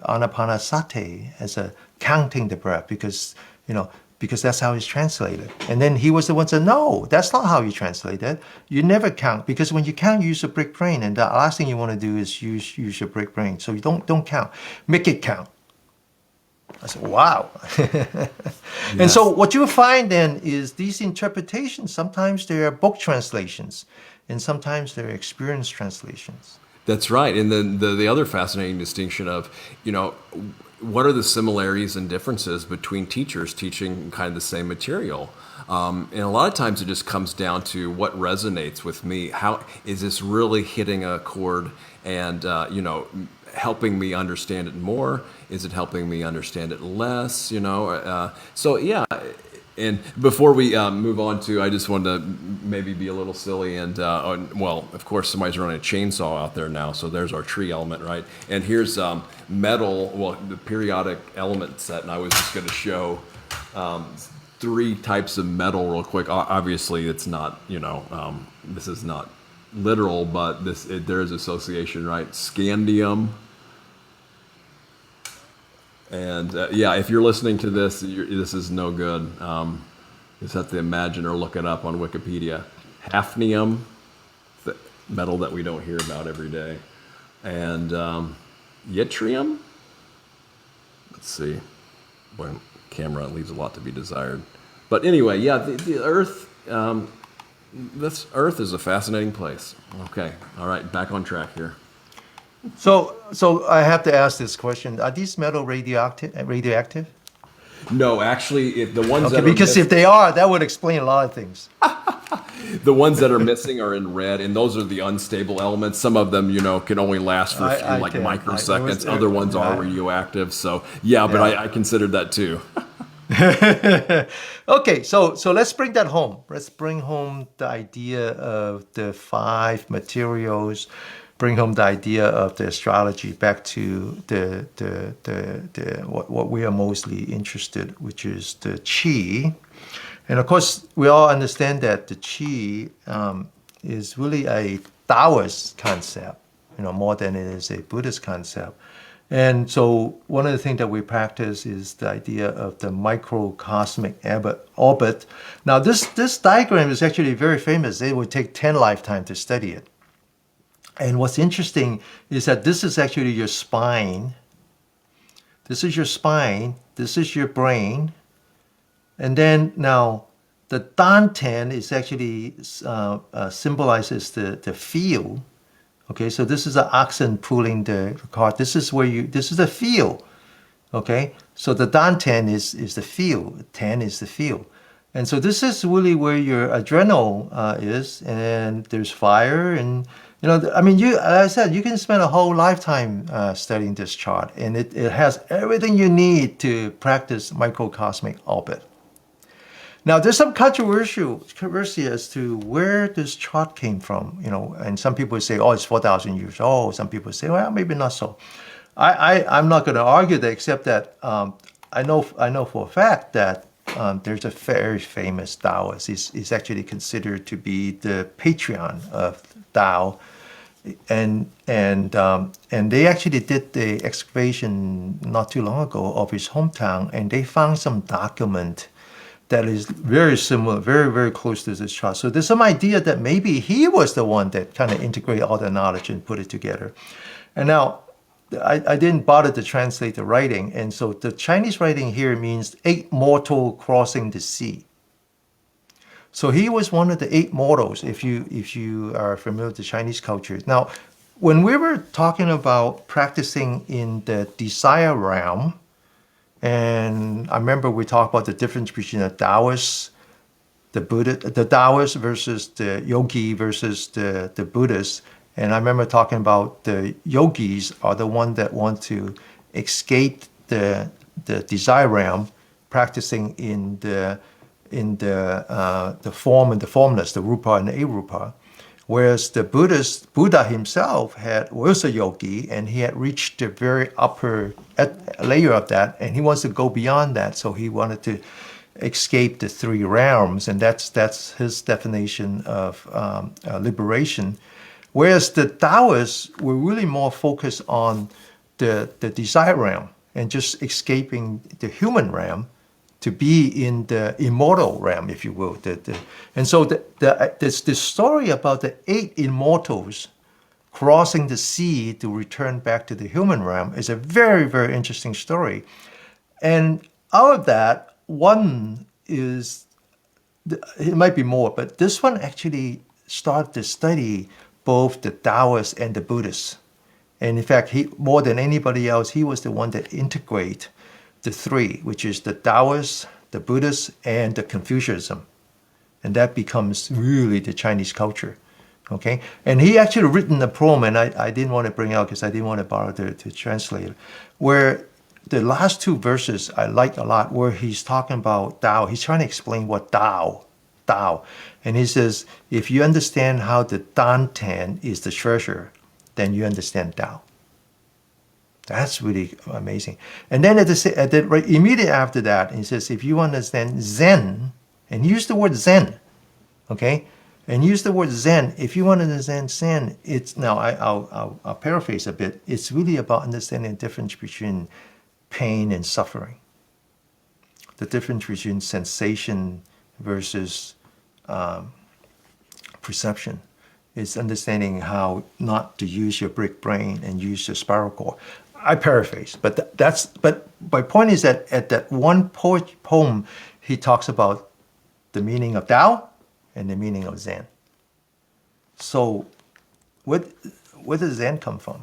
anapanasati as a counting the breath because, you know, because that's how it's translated. And then he was the one that said, no, that's not how you translate it. You never count, because when you count, you use a brick brain, and the last thing you want to do is use your brick brain. So you don't count. Make it count. I said, wow. And so what you find then is these interpretations, sometimes they are book translations, and sometimes they're experience translations. That's right. And then the other fascinating distinction of, you know, what are the similarities and differences between teachers teaching kind of the same material? And a lot of times it just comes down to what resonates with me. How is this really hitting a chord and, you know, helping me understand it more? Is it helping me understand it less? You know, so yeah. And before we move on to, I just wanted to maybe be a little silly and, well, of course, somebody's running a chainsaw out there now, so there's our tree element, right? And here's metal, well, the periodic element set, and I was just going to show 3 types of metal real quick. Obviously, it's not, you know, this is not literal, but there is association, right? Scandium. And yeah, if you're listening to this, this is no good. You just have to imagine or look it up on Wikipedia. Hafnium, the metal that we don't hear about every day. And yttrium. Let's see. Boy, camera leaves a lot to be desired. But anyway, yeah, the Earth, this Earth is a fascinating place. Okay, all right, back on track here. So I have to ask this question: are these metal radioactive? No, actually, the ones that are because if they are, that would explain a lot of things. The ones that are missing are in red, and those are the unstable elements. Some of them, you know, can only last for a few microseconds. Other ones are radioactive. So yeah, but I considered that too. Okay, so let's bring that home. Let's bring home the idea of the 5 materials. Bring home the idea of the astrology back to what we are mostly interested, which is the qi. And of course, we all understand that the qi is really a Taoist concept, you know, more than it is a Buddhist concept. And so one of the things that we practice is the idea of the microcosmic orbit. Now, this diagram is actually very famous. It would take 10 lifetimes to study it. And what's interesting is that this is actually your spine. This is your spine. This is your brain. And then now the dantian is actually symbolizes the field. Okay, so this is an oxen pulling the cart. This is the field. Okay, so the dantian is the field. Tan is the field. And so this is really where your adrenal is, and there's fire, and you know, I mean, as I said, you can spend a whole lifetime studying this chart, and it has everything you need to practice microcosmic orbit. Now, there's some controversy as to where this chart came from, you know, and some people say, oh, it's 4,000 years old. Some people say, well, maybe not so. I'm not going to argue that, except that I know for a fact that there's a very famous Taoist. He's actually considered to be the patriarch of Tao, and they actually did the excavation not too long ago of his hometown, and they found some document that is very similar, very, very close to this chart. So there's some idea that maybe he was the one that kind of integrated all the knowledge and put it together. And now, I didn't bother to translate the writing, and so the Chinese writing here means 8 mortal crossing the sea. So he was one of the 8 mortals, if you are familiar with the Chinese culture. Now, when we were talking about practicing in the desire realm, and I remember we talked about the difference between the Taoists, the Buddha, the Taoists versus the yogi versus the Buddhists. And I remember talking about the yogis are the one that want to escape the desire realm, practicing in the form and the formless, the rupa and the arupa. Whereas the Buddha himself was a yogi, and he had reached the very upper layer of that, and he wants to go beyond that. So he wanted to escape the three realms, and that's his definition of liberation. Whereas the Taoists were really more focused on the desire realm and just escaping the human realm to be in the immortal realm, if you will. And so the story about the 8 immortals crossing the sea to return back to the human realm is a very, very interesting story. And out of that, one is, it might be more, but this one actually started to study both the Taoists and the Buddhists. And in fact, he, more than anybody else, he was the one that integrate the three, which is the Taoists, the Buddhists, and the Confucianism. And that becomes really the Chinese culture. Okay? And he actually written a poem, and I didn't want to bring out because I didn't want to bother to translate it, where the last 2 verses I liked a lot, where he's talking about Tao. He's trying to explain what Tao. And he says, if you understand how the Dantian is the treasure, then you understand Tao. That's really amazing. And then right immediately after that, he says, if you understand Zen, and use the word Zen, okay? And use the word Zen. If you want to understand Zen, it's now I'll paraphrase a bit. It's really about understanding the difference between pain and suffering, the difference between sensation versus perception. It's understanding how not to use your brick brain and use your spiral cord. I paraphrase, but but my point is that at that one poem, he talks about the meaning of Tao and the meaning of Zen. So, where does Zen come from?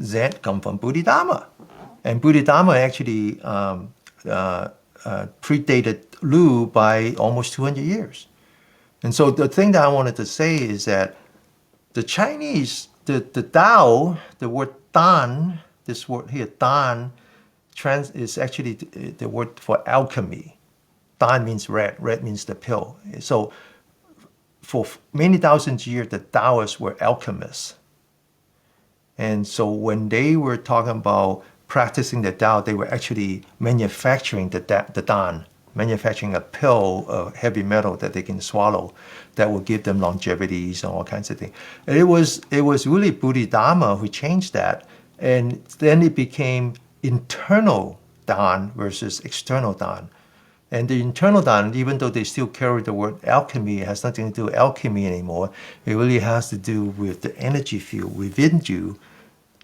Zen come from Bodhidharma, and Bodhidharma actually predated Lu by almost 200 years. And so the thing that I wanted to say is that the Chinese, the Tao, the word Dan, this word here, Dan, is actually the word for alchemy. Dan means red, red means the pill. So for many thousands of years, the Taoists were alchemists. And so when they were talking about practicing the Tao, they were actually manufacturing the Dan, manufacturing a pill of heavy metal that they can swallow that will give them longevities and all kinds of things. And it was really Bodhidharma who changed that. And then it became internal Dan versus external Dan. And the internal Dan, even though they still carry the word alchemy, it has nothing to do with alchemy anymore. It really has to do with the energy field within you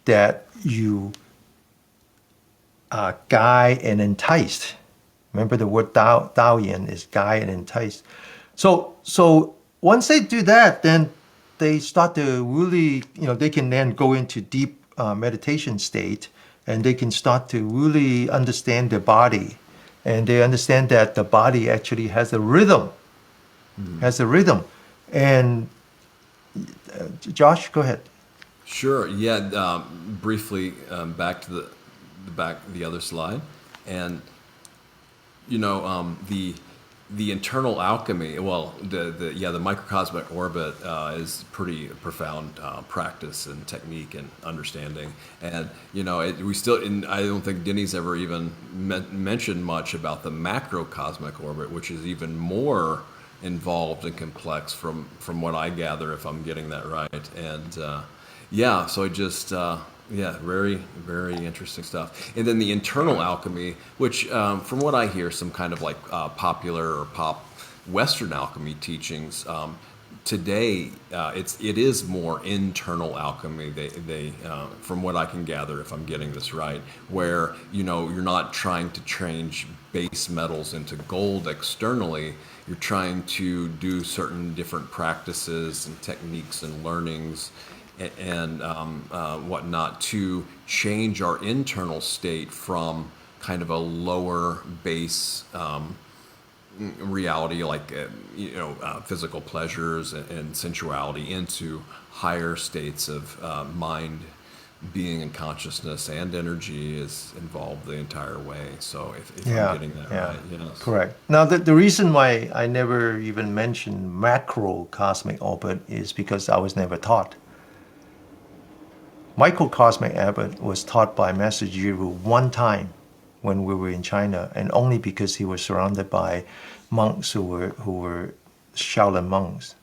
that you guide and enticed. Remember the word Taoian is guide and entice. So once they do that, then they start to really, they can then go into deep meditation state, and they can start to really understand their body. And they understand that the body actually has a rhythm, And Josh, go ahead. Sure. Yeah. Briefly, back to the other slide, and the internal alchemy. Well, the microcosmic orbit is pretty profound practice and technique and understanding. And we still. I don't think Denny's ever even mentioned much about the macrocosmic orbit, which is even more involved and complex from what I gather, if I'm getting that right. And so I just. Very, very interesting stuff. And then the internal alchemy, which from what I hear, some kind of like popular or pop Western alchemy teachings, today it is more internal alchemy. They from what I can gather, if I'm getting this right, where you're not trying to change base metals into gold externally. You're trying to do certain different practices and techniques and learnings and whatnot to change our internal state from kind of a lower base reality, like physical pleasures and sensuality, into higher states of mind, being, and consciousness, and energy is involved the entire way. So if I'm Yeah, getting that yeah, right, yes. correct. Now, the reason why I never even mentioned macro cosmic orbit is because I was never taught. Microcosmic orbit was taught by Master Jiru one time when we were in China, and only because he was surrounded by monks who were Shaolin monks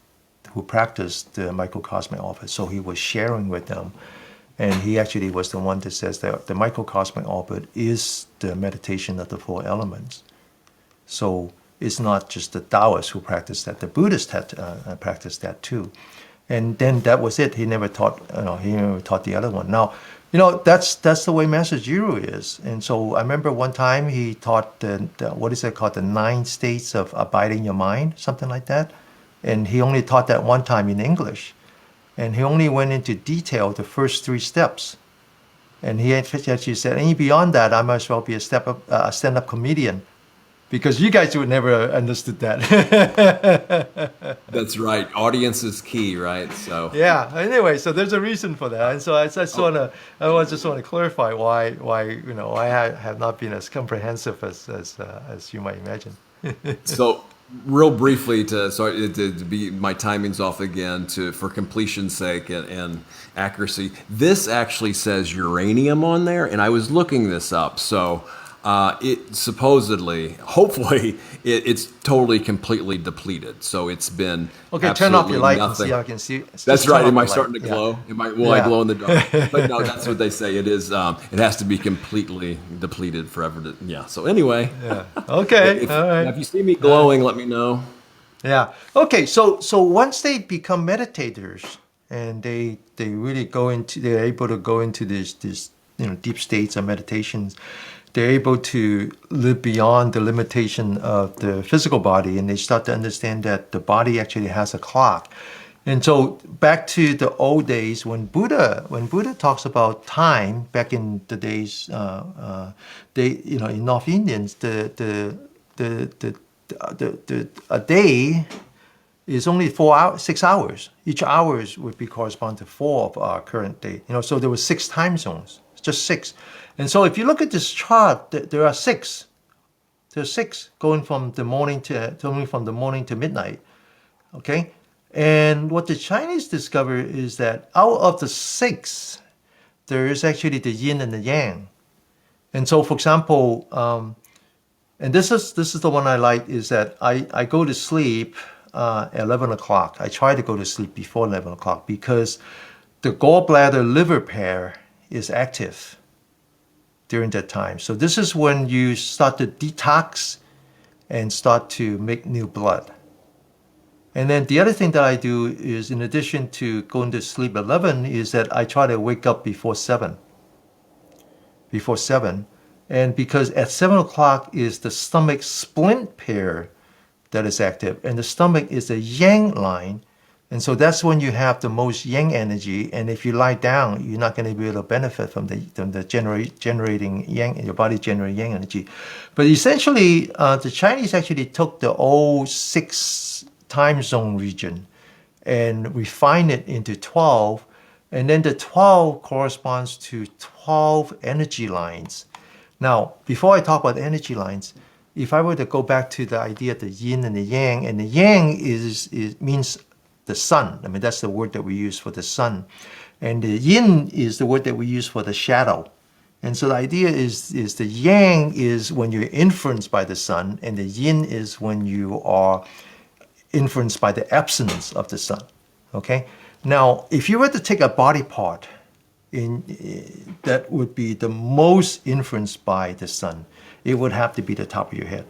who practiced the microcosmic orbit. So he was sharing with them, and he actually was the one that says that the microcosmic orbit is the meditation of the four elements. So it's not just the Taoists who practice that; the Buddhists had practiced that too. And then that was it. He never taught, he never taught the other one. Now, that's the way Master Jiru is. And so I remember one time he taught the what is it called, the 9 states of abiding your mind, something like that. And he only taught that one time in English, and he only went into detail the first 3 steps. And he actually said, any beyond that, I might as well be a stand-up comedian, because you guys would never understood that. That's right. Audience is key, right? So Yeah. Anyway, so there's a reason for that, and so I just want to clarify why I have not been as comprehensive as you might imagine. So, real briefly, to be my timing's off again, for completion's sake and accuracy. This actually says uranium on there, and I was looking this up. So, it supposedly, hopefully, it's totally completely depleted. So it's been Okay, turn off your light and nothing. see how I can see. That's Just right. turn off Am I your light. starting to Yeah. glow? Will I Yeah. glow in the dark? But no, that's what they say. It is. It has to be completely depleted forever. Yeah. So anyway, Yeah. Okay. All now right. if you see me glowing, let me know. Yeah. Okay. So once they become meditators and they really they're able to go into this deep states of meditations, they're able to live beyond the limitation of the physical body, and they start to understand that the body actually has a clock. And so back to the old days when Buddha talks about time, back in the days, in North Indians, a day is only 4 hours, 6 hours. Each hours would be correspond to 4 of our current day. So there were 6 time zones, just 6. And so if you look at this chart, there are 6. There's 6 going from the morning to midnight. Okay, and what the Chinese discover is that out of the 6, there is actually the yin and the yang. And so, for example, and this is the one I like, is that I go to sleep at 11 o'clock. I try to go to sleep before 11 o'clock because the gallbladder liver pair is active during that time. So this is when you start to detox and start to make new blood. And then the other thing that I do is, in addition to going to sleep at 11, is that I try to wake up before 7. Before 7. And because at 7 o'clock is the stomach splint pair that is active, and the stomach is a yang line, and so that's when you have the most yang energy. And if you lie down, you're not going to be able to benefit from the generating yang, your body generating yang energy. But essentially, the Chinese actually took the old 6 time zone region and refined it into 12, and then the 12 corresponds to 12 energy lines. Now, before I talk about energy lines, if I were to go back to the idea of the yin and the yang means the sun. I mean, that's the word that we use for the sun. And the yin is the word that we use for the shadow. And so the idea is the yang is when you're influenced by the sun, and the yin is when you are influenced by the absence of the sun. Okay? Now, if you were to take a body part that would be the most influenced by the sun, it would have to be the top of your head.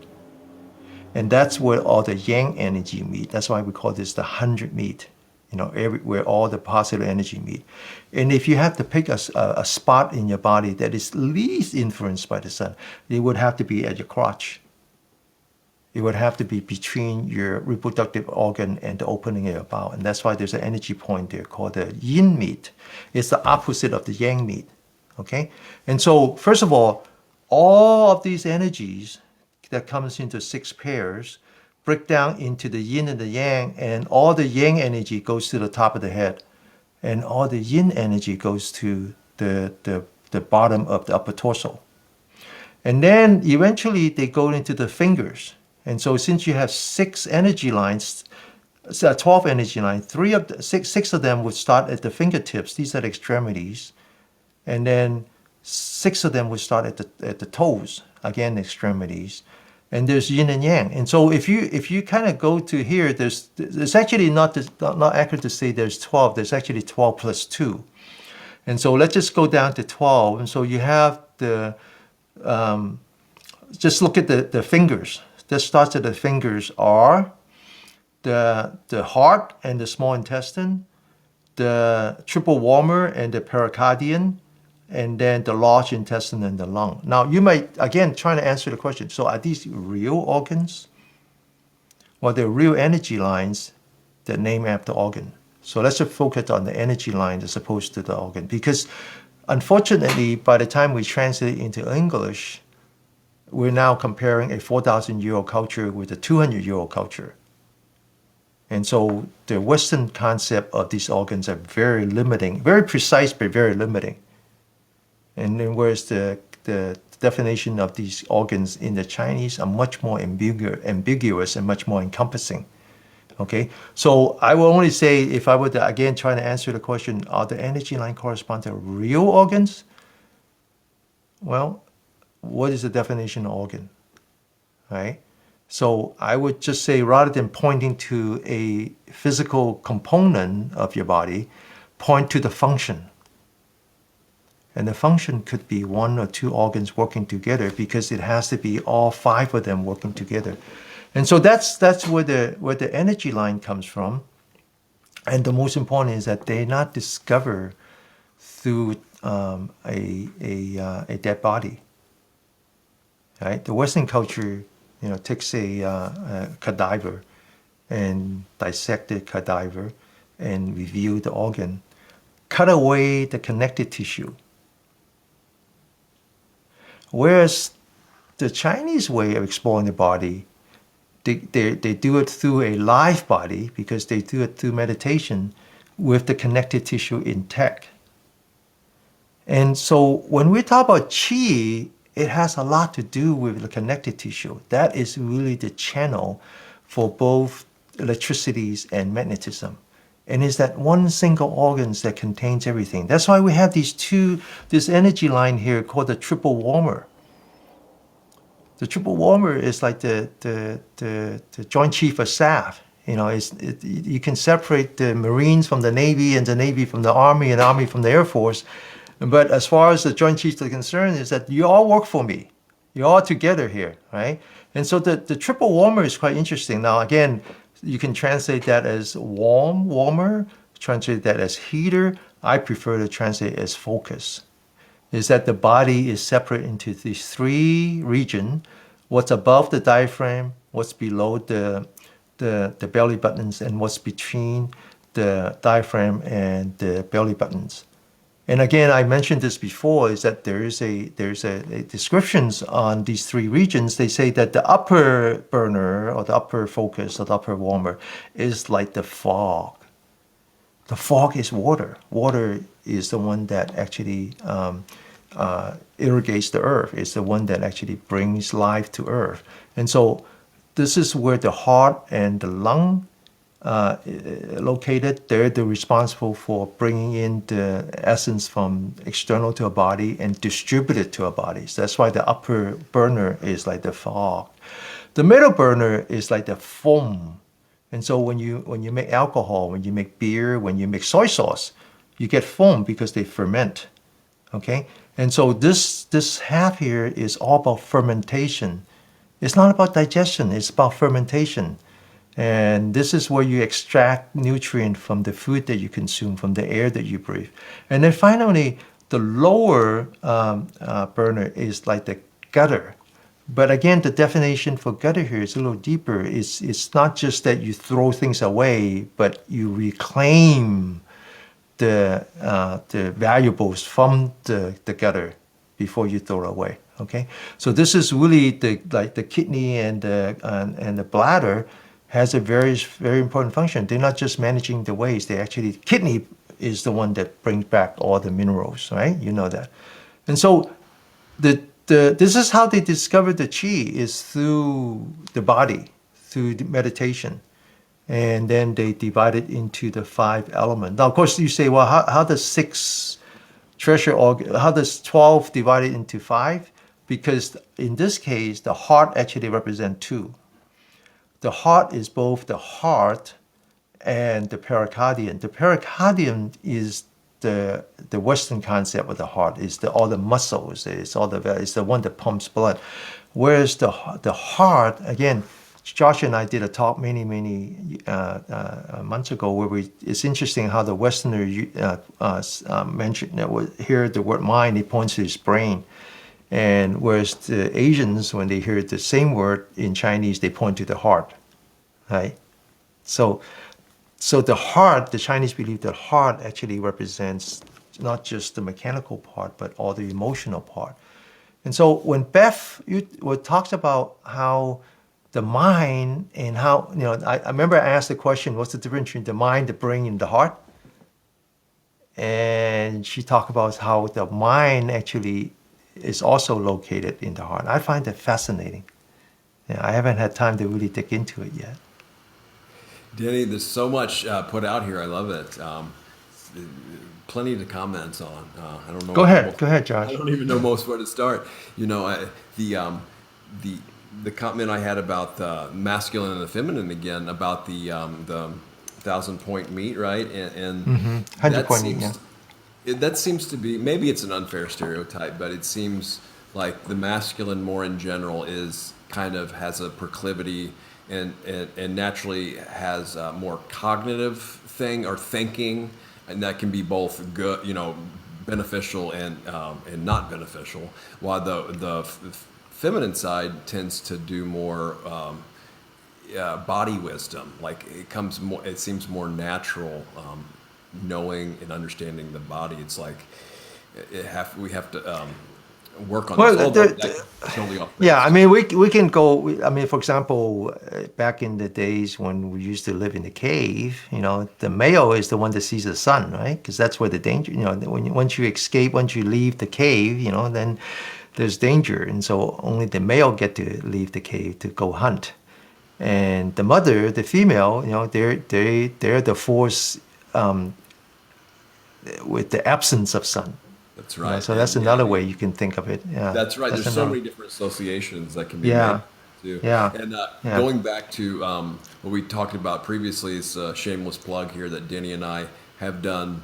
And that's where all the yang energy meet. That's why we call this the 100 meet, where all the positive energy meet. And if you have to pick a spot in your body that is least influenced by the sun, it would have to be at your crotch. It would have to be between your reproductive organ and the opening of your bowel. And that's why there's an energy point there called the yin meat. It's the opposite of the yang meat. Okay? And so, first of all of these energies that comes into 6 pairs break down into the yin and the yang, and all the yang energy goes to the top of the head, and all the yin energy goes to the bottom of the upper torso. And then eventually they go into the fingers. And so since you have 6 energy lines, 12 energy lines, 6 of them would start at the fingertips. These are the extremities. And then 6 of them would start at the toes, again, extremities. And there's yin and yang. And so if you kind of go to here, there's actually not accurate to say there's 12. There's actually 12 plus 2. And so let's just go down to 12. And so you have just look at the fingers. This starts at the fingers are the heart and the small intestine, the triple warmer and the pericardium, and then the large intestine and the lung. Now, you might, again, trying to answer the question, so are these real organs? Well, they're real energy lines that name after organ. So let's just focus on the energy line as opposed to the organ. Because unfortunately, by the time we translate it into English, we're now comparing a 4,000-year-old culture with a 200-year-old culture. And so the Western concept of these organs are very limiting, very precise, but very limiting. And then whereas the definition of these organs in the Chinese are much more ambiguous and much more encompassing. Okay, so I will only say, if I were to again try to answer the question, are the energy line correspond to real organs? Well, what is the definition of organ? Right? So I would just say, rather than pointing to a physical component of your body, point to the function. And the function could be 1 or 2 organs working together, because it has to be all 5 of them working together. And so that's where the energy line comes from. And the most important is that they're not discovered through a dead body. Right? The Western culture, takes a cadaver and dissect the cadaver and review the organ, cut away the connective tissue. Whereas the Chinese way of exploring the body, they do it through a live body, because they do it through meditation with the connective tissue intact. And so when we talk about qi, it has a lot to do with the connective tissue. That is really the channel for both electricities and magnetism. And it's that one single organ that contains everything. That's why we have this energy line here called the triple warmer. The triple warmer is like the Joint Chief of Staff. You can separate the Marines from the Navy, and the Navy from the Army, and the Army from the Air Force. But as far as the Joint Chiefs are concerned, is that you all work for me. You're all together here, right? And so the triple warmer is quite interesting. Now, again, you can translate that as warmer, translate that as heater. I prefer to translate as focus. Is that the body is separate into these 3 regions: what's above the diaphragm, what's below the belly buttons, and what's between the diaphragm and the belly buttons. And again, I mentioned this before, is that there's a descriptions on these 3 regions. They say that the upper burner, or the upper focus, or the upper warmer, is like the fog. The fog is water. Water is the one that actually irrigates the earth. It's the one that actually brings life to earth. And so this is where the heart and the lung located. They're responsible for bringing in the essence from external to a body and distribute it to our bodies. That's why the upper burner is like the fog. The middle burner is like the foam. And so when you make alcohol, when you make beer, when you make soy sauce, you get foam because they ferment. Okay? And so this half here is all about fermentation. It's not about digestion, it's about fermentation. And this is where you extract nutrient from the food that you consume, from the air that you breathe. And then finally, the lower burner is like the gutter. But again, the definition for gutter here is a little deeper. It's not just that you throw things away, but you reclaim the valuables from the gutter before you throw it away. Okay, so this is really the kidney and the bladder has a very important function. They're not just managing the waste. They actually kidney is the one that brings back all the minerals, right? You know that, and so this is how they discovered the chi is through the body, through the meditation. And then they divide it into the 5 elements. Now, of course, you say, well, how does 6 treasure organ, how does 12 divide it into 5? Because in this case, the heart actually represents 2. The heart is both the heart and the pericardium. The pericardium is the Western concept of the heart, is all the muscles, it's the one that pumps blood. Whereas the heart, again, Josh and I did a talk many months ago where it's interesting how the Westerner mentioned that hear the word mind, he points to his brain. And whereas the Asians, when they hear the same word in Chinese, they point to the heart, right? So the heart, the Chinese believe that heart actually represents not just the mechanical part, but all the emotional part. And so when Beth talks about how the mind and how, I remember I asked the question, what's the difference between the mind, the brain, and the heart? And she talked about how the mind actually is also located in the heart. I find that fascinating. Yeah, I haven't had time to really dig into it yet. Denny, there's so much put out here. I love it. Plenty to comment on. I don't know. Go ahead, Josh. I don't even know most where to start. The comment I had about the masculine and the feminine again, about the 1,000-point meet, right? And 100-point meet, yeah. That seems to be, maybe it's an unfair stereotype, but it seems like the masculine more in general is kind of has a proclivity and naturally has a more cognitive thing or thinking, and that can be both good, beneficial and not beneficial, while the feminine side tends to do more body wisdom. Like it seems more natural, knowing and understanding the body. It's like we have to work on this. Totally off base. Yeah, I mean, we can go. I mean, for example, back in the days when we used to live in the cave, the male is the one that sees the sun, right? Because that's where the danger. Once you escape, once you leave the cave, then there's danger, and so only the male get to leave the cave to go hunt, and the mother, the female, they're the force with the absence of sun. That's right. So that's another way you can think of it. Yeah, that's right. There's so many different associations that can be made too. Yeah. And going back to what we talked about previously, is a shameless plug here that Denny and I have done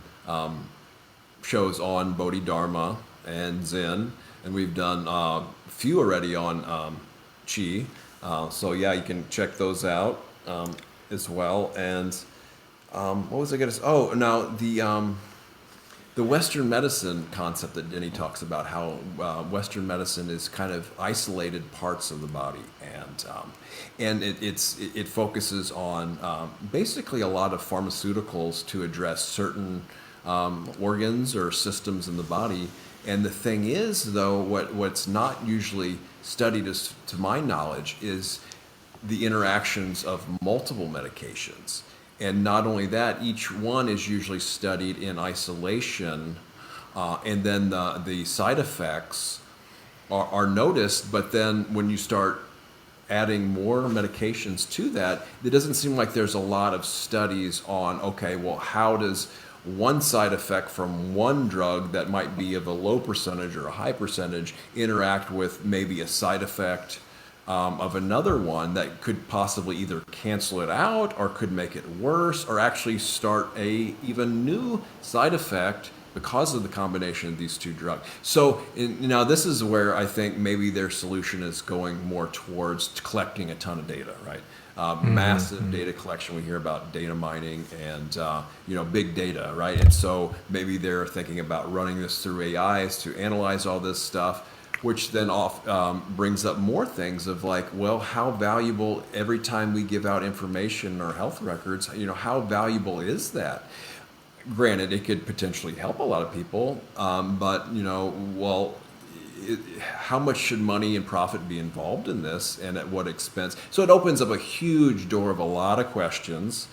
shows on Bodhidharma and Zen, and we've done a few already on Qi. So yeah, you can check those out as well. And what was I going to say? Oh, now the Western medicine concept that Denny talks about, how Western medicine is kind of isolated parts of the body, and it focuses on basically a lot of pharmaceuticals to address certain organs or systems in the body. And the thing is, though, what's not usually studied, to my knowledge, is the interactions of multiple medications. And not only that, each one is usually studied in isolation, and then the side effects are noticed. But then when you start adding more medications to that, it doesn't seem like there's a lot of studies on, okay, well, how does one side effect from one drug that might be of a low percentage or a high percentage interact with maybe a side effect of another one that could possibly either cancel it out or could make it worse or actually start a even new side effect because of the combination of these two drugs. So now this is where I think maybe their solution is going more towards collecting a ton of data, right? Massive data collection. We hear about data mining and big data, right? And so maybe they're thinking about running this through AIs to analyze all this stuff. which then brings up more things of like, well, how valuable every time we give out information or health records, how valuable is that? Granted, it could potentially help a lot of people, but well, how much should money and profit be involved in this, and at what expense? So it opens up a huge door of a lot of questions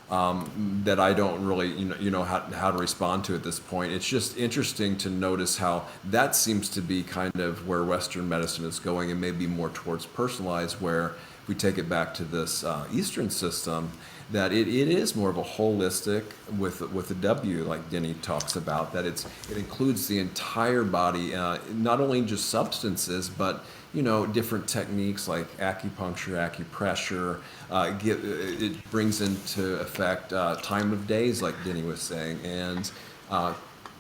that I don't really how to respond to at this point. It's just interesting to notice how that seems to be kind of where Western medicine is going, and maybe more towards personalized, where if we take it back to this Eastern system, that it is more of a holistic with a W, like Denny talks about, that it includes the entire body, not only just substances, but different techniques like acupuncture, acupressure. It brings into effect time of days, like Denny was saying, and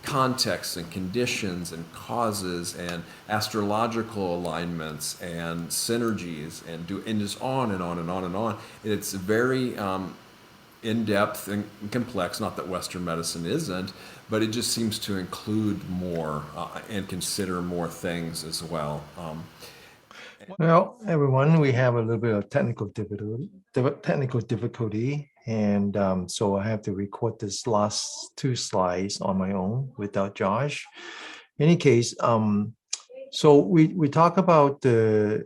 contexts and conditions and causes and astrological alignments and synergies, and just on and on and on and on. It's very in-depth and complex, not that Western medicine isn't, but it just seems to include more and consider more things as well. Well, everyone, we have a little bit of technical difficulty, and so I have to record this last two slides on my own without Josh. In any case, so we talk about the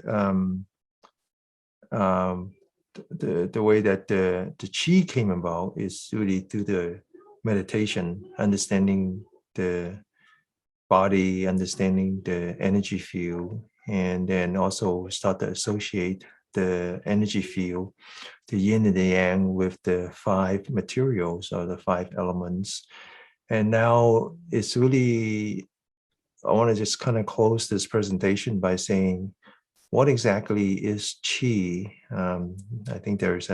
way that the chi came about is really through the meditation, understanding the body, understanding the energy field, and then also start to associate the energy field, the yin and the yang, with the five materials or the five elements. And now it's really, I want to just kind of close this presentation by saying, what exactly is chi? I think there's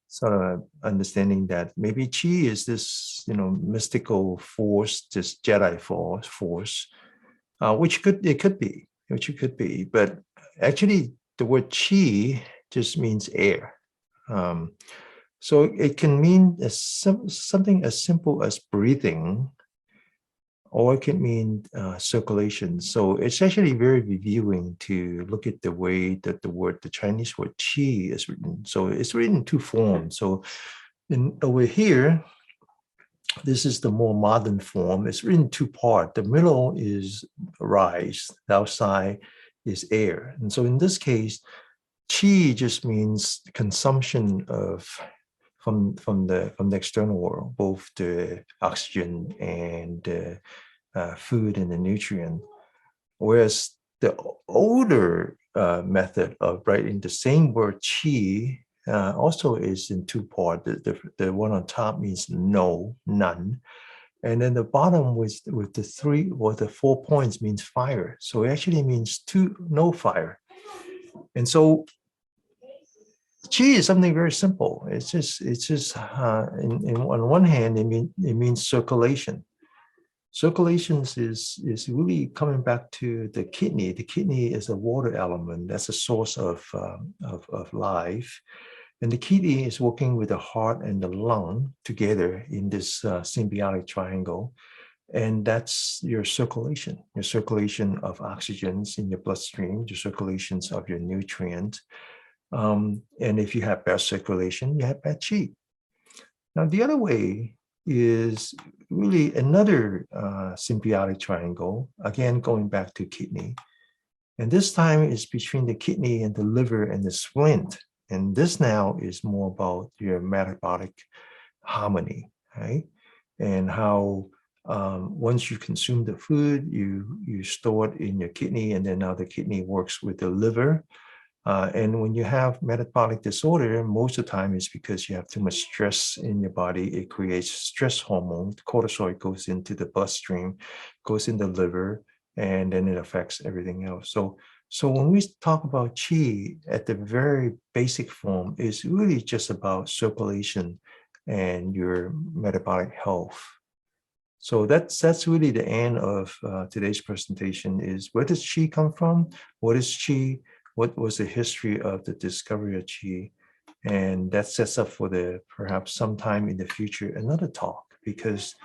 sort of understanding that maybe chi is this, mystical force, this Jedi force, which it could be, but actually the word chi just means air. So it can mean something as simple as breathing, or it can mean circulation. So it's actually very revealing to look at the way that the Chinese word qi is written. So it's written in two forms. So over here, this is the more modern form. It's written in two parts. The middle is rise, the outside is air. And so in this case, qi just means consumption of from the external world, both the oxygen and the food and the nutrient. Whereas the older method of writing the same word chi also is in two parts. The one on top means no, none. And then the bottom with the three or the 4 points means fire. So it actually means no fire. And so chi is something very simple. It's just on one hand, it means circulation. Circulations is really coming back to the kidney. The kidney is a water element. That's a source of life. And the kidney is working with the heart and the lung together in this symbiotic triangle. And that's your circulation of oxygens in your bloodstream, your circulations of your nutrients. And if you have bad circulation, you have bad chi. Now, the other way is really another symbiotic triangle, again, going back to kidney. And this time is between the kidney and the liver and the splint. And this now is more about your metabolic harmony, right? And how once you consume the food, you store it in your kidney, and then now the kidney works with the liver. And when you have metabolic disorder, most of the time it's because you have too much stress in your body. It creates stress hormone. Cortisol goes into the bloodstream, goes in the liver, and then it affects everything else. So when we talk about qi at the very basic form, it's really just about circulation and your metabolic health. So that's really the end of today's presentation. Is where does qi come from? What is qi? What was the history of the discovery of qi? And that sets up for perhaps sometime in the future another talk, because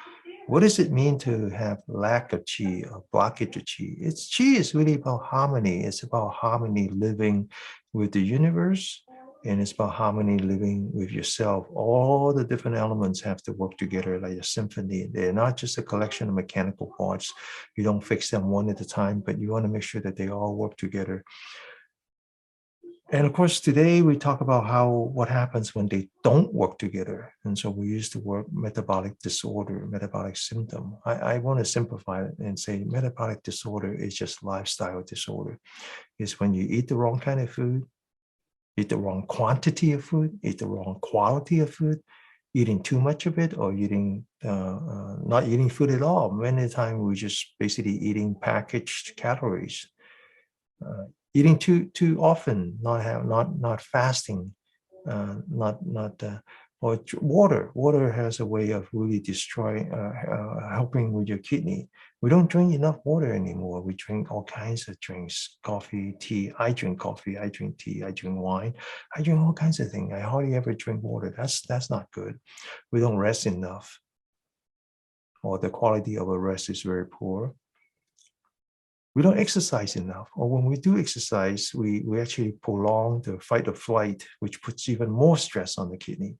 What does it mean to have lack of qi or blockage of qi? It's qi is really about harmony. It's about harmony living with the universe, and it's about harmony living with yourself. All the different elements have to work together like a symphony. They're not just a collection of mechanical parts. You don't fix them one at a time, but you want to make sure that they all work together. And of course, today we talk about what happens when they don't work together. And so we use the word metabolic disorder, metabolic symptom. I want to simplify it and say metabolic disorder is just lifestyle disorder. It's when you eat the wrong kind of food, eat the wrong quantity of food, eat the wrong quality of food, eating too much of it, or eating not eating food at all. Many times we just basically eating packaged calories. Eating too often, not fasting, or water. Water has a way of really destroying, helping with your kidney. We don't drink enough water anymore. We drink all kinds of drinks, coffee, tea. I drink coffee, I drink tea, I drink wine, I drink all kinds of things. I hardly ever drink water. That's not good. We don't rest enough, or the quality of a rest is very poor. We don't exercise enough, or when we do exercise, we actually prolong the fight or flight, which puts even more stress on the kidney.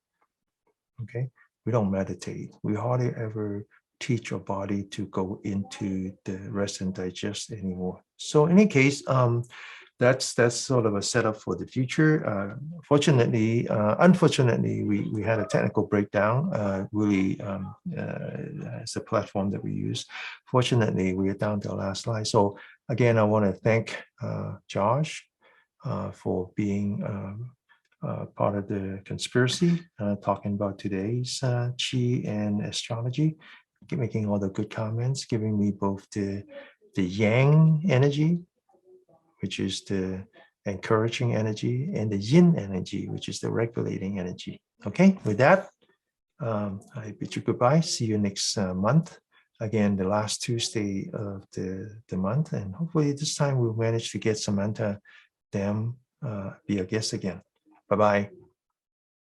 Okay, we don't meditate. We hardly ever teach our body to go into the rest and digest anymore. So in any case, that's sort of a setup for the future. Unfortunately, we had a technical breakdown. Really, it's a platform that we use. Fortunately, we are down to the last slide. So again, I want to thank Josh for being part of the conspiracy, talking about today's Qi and astrology, making all the good comments, giving me both the yang energy, which is the encouraging energy, and the yin energy, which is the regulating energy. Okay, with that, I bid you goodbye. See you next month. Again, the last Tuesday of the month. And hopefully this time we'll manage to get Samantha Dam be a guest again. Bye-bye.